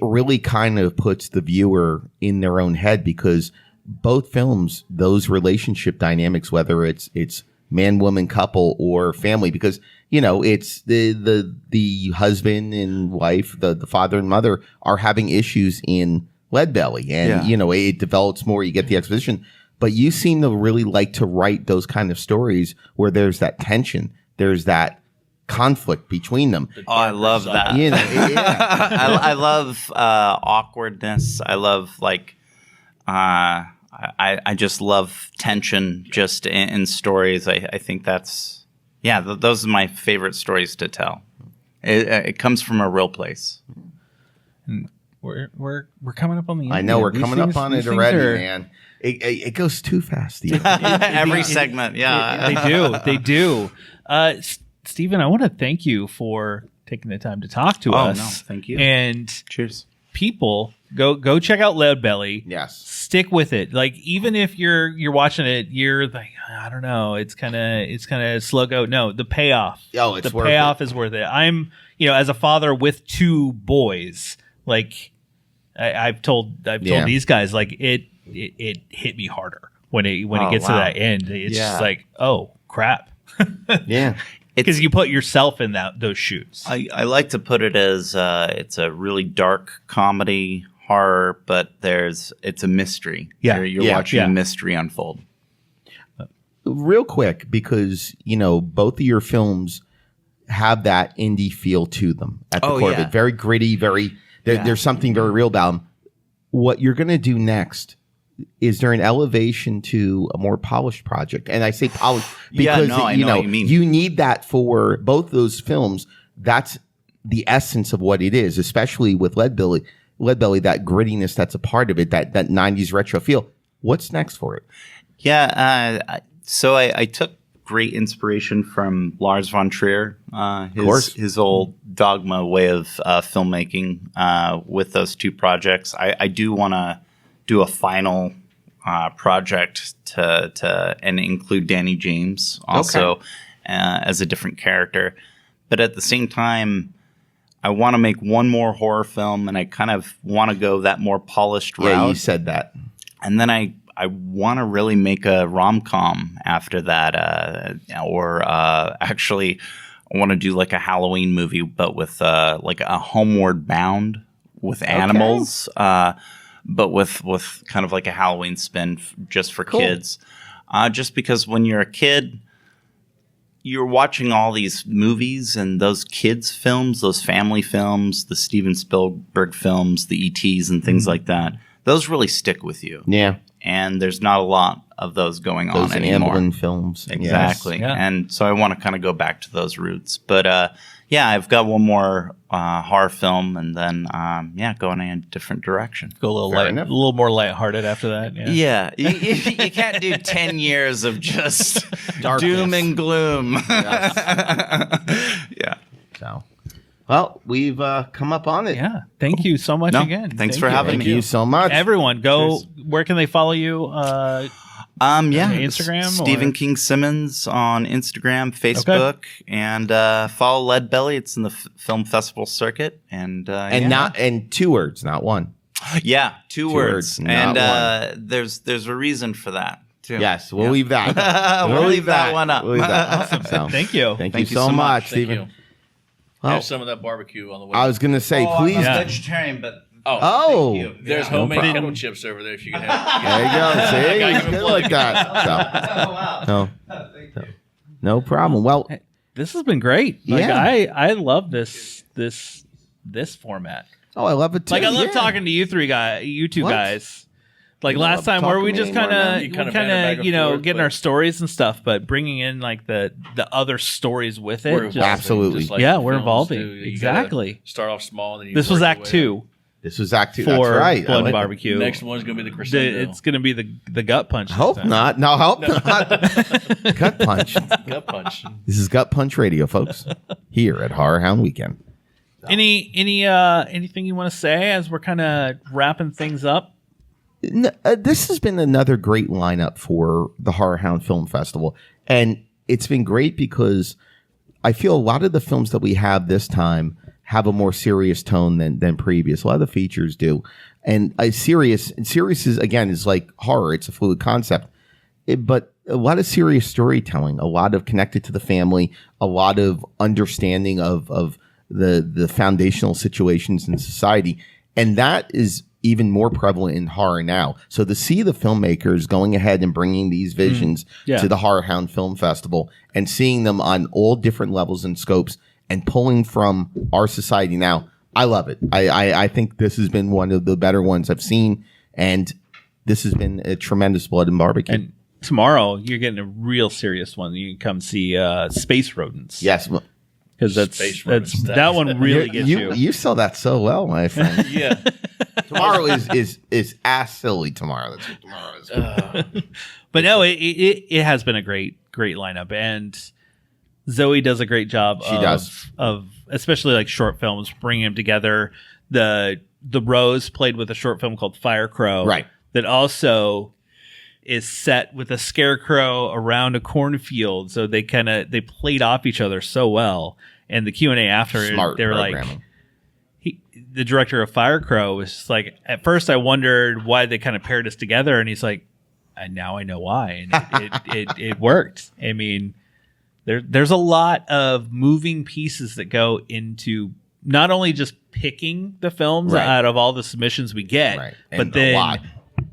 [SPEAKER 2] really kind of puts the viewer in their own head because both films, those relationship dynamics, whether it's man, woman, couple, or family, because it's the husband and wife, the father and mother are having issues in Leadbelly, and it develops more. You get the exposition, but you seem to really like to write those kind of stories where there's that tension, there's that conflict between them.
[SPEAKER 6] Oh, I love that. I love awkwardness. I love I just love tension just in stories. I think that's those are my favorite stories to tell. It comes from a real place.
[SPEAKER 1] We're coming up on the end.
[SPEAKER 2] I know we're
[SPEAKER 1] These
[SPEAKER 2] coming
[SPEAKER 1] things-
[SPEAKER 2] up on
[SPEAKER 1] these
[SPEAKER 2] it
[SPEAKER 1] things
[SPEAKER 2] already,
[SPEAKER 1] are-
[SPEAKER 2] man. It goes too fast. Steve.
[SPEAKER 6] Every segment,
[SPEAKER 1] They do. Stephen, I want to thank you for taking the time to talk to us.
[SPEAKER 6] No, thank you.
[SPEAKER 1] And
[SPEAKER 6] Cheers.
[SPEAKER 1] people, go check out Lead Belly.
[SPEAKER 2] Yes.
[SPEAKER 1] Stick with it. Like, even if you're watching it, you're like, I don't know, it's kind of slow go. No, the payoff.
[SPEAKER 2] Oh, it's
[SPEAKER 1] the
[SPEAKER 2] worth
[SPEAKER 1] payoff
[SPEAKER 2] it.
[SPEAKER 1] is worth it. I'm, as a father with 2 boys, like I've told these guys, like it hit me harder when it gets to that end. It's just like, oh crap.
[SPEAKER 2] Yeah.
[SPEAKER 1] Because you put yourself in those shoes.
[SPEAKER 6] I like to put it as it's a really dark comedy horror, but it's a mystery.
[SPEAKER 1] Yeah.
[SPEAKER 6] You're watching a mystery unfold.
[SPEAKER 2] Real quick, because both of your films have that indie feel to them at the core of it. Very gritty, there's something very real about them. What you're going to do next, is there an elevation to a more polished project? And I say polished because
[SPEAKER 6] I know what you mean.
[SPEAKER 2] You need that for both those films. That's the essence of what it is, especially with Lead Belly, that grittiness that's a part of it, that 90s retro feel. What's next for it?
[SPEAKER 6] Yeah, so I took great inspiration from Lars von Trier, his old Dogma way of filmmaking with those 2 projects. I do want to do a final project to and include Danny James also as a different character. But at the same time, I want to make one more horror film, and I kind of want to go that more polished route.
[SPEAKER 2] Yeah, you said that.
[SPEAKER 6] And then I want to really make a rom-com after that, or actually I want to do like a Halloween movie, but with like a Homeward Bound with animals, but with kind of like a Halloween spin just for kids. Just because when you're a kid, you're watching all these movies and those kids' films, those family films, the Steven Spielberg films, the E.T.s and things like that. Those really stick with you. Yeah. And there's not a lot of those going on anymore.
[SPEAKER 2] Those Amblin films.
[SPEAKER 6] Exactly.
[SPEAKER 2] Yes. Yeah.
[SPEAKER 6] And so I want to kind of go back to those roots. But I've got one more horror film, and then going in a different direction.
[SPEAKER 1] Go a little more lighthearted after that.
[SPEAKER 6] Yeah. You can't do 10 years of just doom and gloom.
[SPEAKER 2] Yeah. So. Well, we've come up on it.
[SPEAKER 1] Yeah. Thank you so much again.
[SPEAKER 6] Thanks for having me.
[SPEAKER 2] Thank you so much.
[SPEAKER 1] Everyone, where can they follow you? Instagram?
[SPEAKER 6] Stephen King Simmons on Instagram, Facebook, and follow Lead Belly. It's in the film festival circuit. And
[SPEAKER 2] 2 words, not 1.
[SPEAKER 6] Yeah, 2 words. And
[SPEAKER 2] one.
[SPEAKER 6] there's a reason for that. Too.
[SPEAKER 2] Yes, we'll leave that.
[SPEAKER 6] We'll leave that one up.
[SPEAKER 2] We'll leave that.
[SPEAKER 1] Awesome. So, thank you.
[SPEAKER 2] Thank you so much,
[SPEAKER 3] Thank
[SPEAKER 2] Stephen.
[SPEAKER 3] you. Have some of that barbecue on the way.
[SPEAKER 2] I was going to say, please.
[SPEAKER 6] I'm vegetarian, but
[SPEAKER 2] thank you.
[SPEAKER 3] There's homemade kettle chips over there if you can have.
[SPEAKER 2] There you go. See, it's good like that. So, no problem. Well,
[SPEAKER 1] this has been great. Like, I love this format.
[SPEAKER 2] Oh, I love it too.
[SPEAKER 1] Like, I love talking to you two guys. Like last time, where we just kind of getting our stories and stuff, but bringing in like the other stories with it.
[SPEAKER 2] Absolutely.
[SPEAKER 1] We're evolving. Exactly.
[SPEAKER 3] Start off small. Then
[SPEAKER 1] this was Act 2.
[SPEAKER 2] This was Act 2.
[SPEAKER 1] For
[SPEAKER 2] That's right.
[SPEAKER 1] Blood and Barbecue.
[SPEAKER 3] Next one's going to be the crescendo.
[SPEAKER 1] It's going to be the gut punch.
[SPEAKER 2] Hope not. No, hope not. Gut punch.
[SPEAKER 3] Gut punch.
[SPEAKER 2] This is Gut Punch Radio, folks. Here at HorrorHound Weekend.
[SPEAKER 1] Anything you want to say as we're kind of wrapping things up?
[SPEAKER 2] This has been another great lineup for the HorrorHound Film Festival. And it's been great because I feel a lot of the films that we have this time have a more serious tone than previous. A lot of the features do. And serious is like horror. It's a fluid concept. But a lot of serious storytelling, a lot of connected to the family, a lot of understanding of the foundational situations in society. And that is even more prevalent in horror now. So to see the filmmakers going ahead and bringing these visions to the HorrorHound Film Festival and seeing them on all different levels and scopes and pulling from our society now, I love it. I think this has been one of the better ones I've seen, and this has been a tremendous Blood and Barbecue.
[SPEAKER 1] And tomorrow, you're getting a real serious one. You can come see Space Rodents.
[SPEAKER 2] Yes.
[SPEAKER 1] Because that one really gets you.
[SPEAKER 2] You sell that so well, my friend.
[SPEAKER 3] Yeah.
[SPEAKER 2] Tomorrow is ass silly tomorrow. That's what tomorrow is.
[SPEAKER 1] But no, it has been a great lineup. And Zoe does a great job.
[SPEAKER 2] She does.
[SPEAKER 1] Of especially like short films, bringing them together. The Rose played with a short film called Fire Crow,
[SPEAKER 2] Right.
[SPEAKER 1] That also is set with a scarecrow around a cornfield, so they played off each other so well. And the Q&A after,
[SPEAKER 2] Smart
[SPEAKER 1] they were
[SPEAKER 2] programming.
[SPEAKER 1] like, the director of Fire Crow was just like, at first I wondered why they kind of paired us together, and he's like, and now I know why, and it worked. I mean, there's a lot of moving pieces that go into not only just picking the films
[SPEAKER 2] Right.
[SPEAKER 1] out of all the submissions we get,
[SPEAKER 2] Right.
[SPEAKER 1] but
[SPEAKER 2] And a
[SPEAKER 1] then
[SPEAKER 2] lot.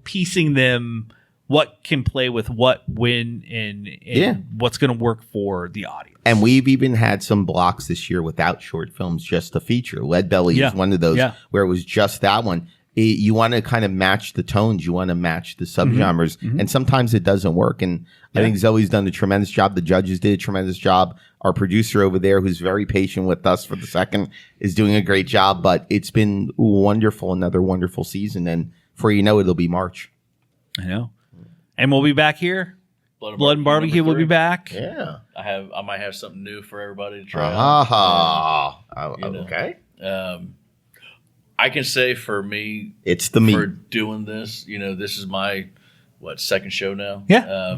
[SPEAKER 1] piecing them, what can play with what, when, and what's going to work for the audience.
[SPEAKER 2] And we've even had some blocks this year without short films, just a feature. Lead Belly is one of those where it was just that one. You want to kind of match the tones. You want to match the subgenres. And sometimes it doesn't work. And I think Zoe's done a tremendous job. The judges did a tremendous job. Our producer over there, who's very patient with us for the second, is doing a great job. But it's been wonderful, another wonderful season. And before you know it, it'll be March.
[SPEAKER 1] I know. And we'll be back here. Blood and Barbecue will be back.
[SPEAKER 2] Yeah.
[SPEAKER 3] I might have something new for everybody to try.
[SPEAKER 2] Okay.
[SPEAKER 3] I can say for me,
[SPEAKER 2] It's the meat.
[SPEAKER 3] for doing this, this is my second show now.
[SPEAKER 1] Yeah.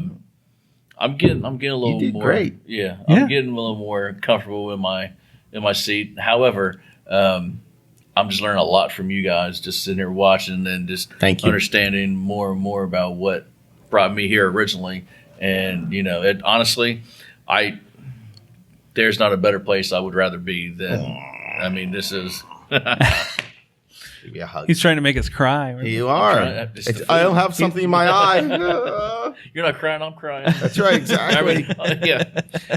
[SPEAKER 3] I'm getting a little
[SPEAKER 2] did
[SPEAKER 3] more
[SPEAKER 2] great.
[SPEAKER 3] Yeah,
[SPEAKER 1] Yeah.
[SPEAKER 3] I'm getting a little more comfortable in my seat. However, I'm just learning a lot from you guys, just sitting here watching and just
[SPEAKER 2] Thank you.
[SPEAKER 3] understanding more and more about what brought me here originally. And it honestly, there's not a better place I would rather be than. I mean, this is.
[SPEAKER 2] Give you a hug.
[SPEAKER 1] He's trying to make us cry.
[SPEAKER 2] You are.
[SPEAKER 3] trying- it's the
[SPEAKER 2] I don't
[SPEAKER 3] food.
[SPEAKER 2] have something in my eye.
[SPEAKER 3] You're not crying, I'm crying.
[SPEAKER 2] That's right, exactly.
[SPEAKER 3] Yeah.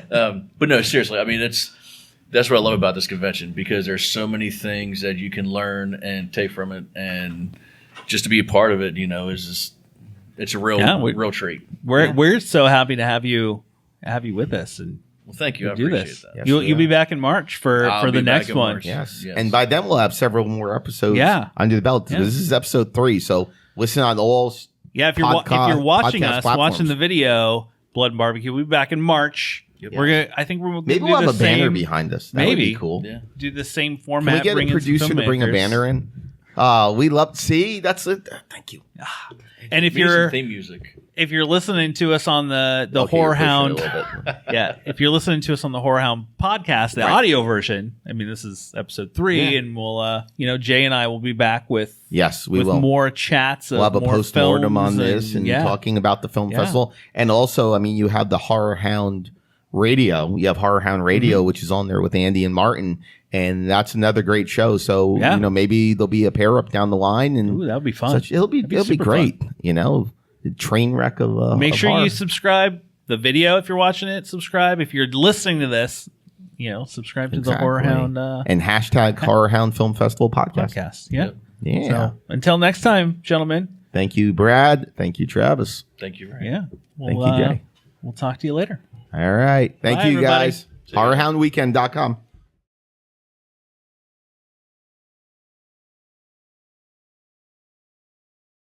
[SPEAKER 3] But no, seriously, I mean, that's what I love about this convention, because there's so many things that you can learn and take from it, and just to be a part of it, is just, it's a real treat.
[SPEAKER 1] We're so happy to have you with us and
[SPEAKER 3] Well, thank you. I
[SPEAKER 1] do
[SPEAKER 3] appreciate
[SPEAKER 1] this.
[SPEAKER 3] that.
[SPEAKER 2] Yes,
[SPEAKER 1] you'll
[SPEAKER 2] we
[SPEAKER 1] be
[SPEAKER 2] are.
[SPEAKER 1] back in March for
[SPEAKER 3] I'll
[SPEAKER 1] the
[SPEAKER 3] be
[SPEAKER 1] next
[SPEAKER 3] back in
[SPEAKER 1] one.
[SPEAKER 3] March.
[SPEAKER 2] Yes.
[SPEAKER 3] Yes.
[SPEAKER 2] And by then we'll have several more episodes under the belt.
[SPEAKER 1] Yeah.
[SPEAKER 2] This is episode 3, so listen on all.
[SPEAKER 1] Yeah, if you're watching
[SPEAKER 2] podcast
[SPEAKER 1] us,
[SPEAKER 2] platforms.
[SPEAKER 1] watching the video, Blood and Barbecue, we'll be back in March.
[SPEAKER 3] Yep.
[SPEAKER 1] We're gonna. I think we're gonna
[SPEAKER 2] Maybe
[SPEAKER 1] do
[SPEAKER 2] we'll have
[SPEAKER 1] the
[SPEAKER 2] a banner
[SPEAKER 1] same,
[SPEAKER 2] behind us. That would be cool.
[SPEAKER 3] Yeah.
[SPEAKER 1] do the same
[SPEAKER 2] Can
[SPEAKER 1] format.
[SPEAKER 2] we get
[SPEAKER 1] bring
[SPEAKER 2] a
[SPEAKER 1] in some
[SPEAKER 2] producer to bring a
[SPEAKER 1] filmmakers.
[SPEAKER 2] banner in? We love. See, that's it. Thank you.
[SPEAKER 1] And if
[SPEAKER 3] Maybe some
[SPEAKER 1] you're
[SPEAKER 3] theme music.
[SPEAKER 1] listening to us on the
[SPEAKER 2] Okay, you're pushing it a
[SPEAKER 1] HorrorHound,
[SPEAKER 2] little bit.
[SPEAKER 1] yeah, if you're listening to us on the HorrorHound podcast, the audio version. I mean, this is episode 3, and we'll, Jay and I will be back with
[SPEAKER 2] Yes, we
[SPEAKER 1] with
[SPEAKER 2] will.
[SPEAKER 1] more chats.
[SPEAKER 2] We'll have a
[SPEAKER 1] more
[SPEAKER 2] post-mortem on
[SPEAKER 1] films
[SPEAKER 2] this and talking about the film
[SPEAKER 1] Yeah.
[SPEAKER 2] festival. And also, I mean, you have the HorrorHound Radio. You have HorrorHound Radio, which is on there with Andy and Martin. And that's another great show. So, maybe there'll be a pair up down the line. And
[SPEAKER 1] Ooh, that'll be fun.
[SPEAKER 2] it'll be
[SPEAKER 1] super
[SPEAKER 2] great. The train wreck of
[SPEAKER 1] Make
[SPEAKER 2] of
[SPEAKER 1] sure
[SPEAKER 2] horror.
[SPEAKER 1] you subscribe the video if you're watching it. Subscribe if you're listening to this. Subscribe to the HorrorHound
[SPEAKER 2] and hashtag HorrorHound Film Festival podcast.
[SPEAKER 1] podcast. Yeah.
[SPEAKER 2] Yeah.
[SPEAKER 1] So until next time, gentlemen.
[SPEAKER 2] Thank you, Brad. Thank you, Travis.
[SPEAKER 3] Thank you.
[SPEAKER 1] Yeah.
[SPEAKER 2] Thank you, Jay.
[SPEAKER 1] We'll talk to you later.
[SPEAKER 2] All right. Thank
[SPEAKER 1] Bye,
[SPEAKER 2] you,
[SPEAKER 1] everybody.
[SPEAKER 2] guys. HorrorHoundWeekend.com.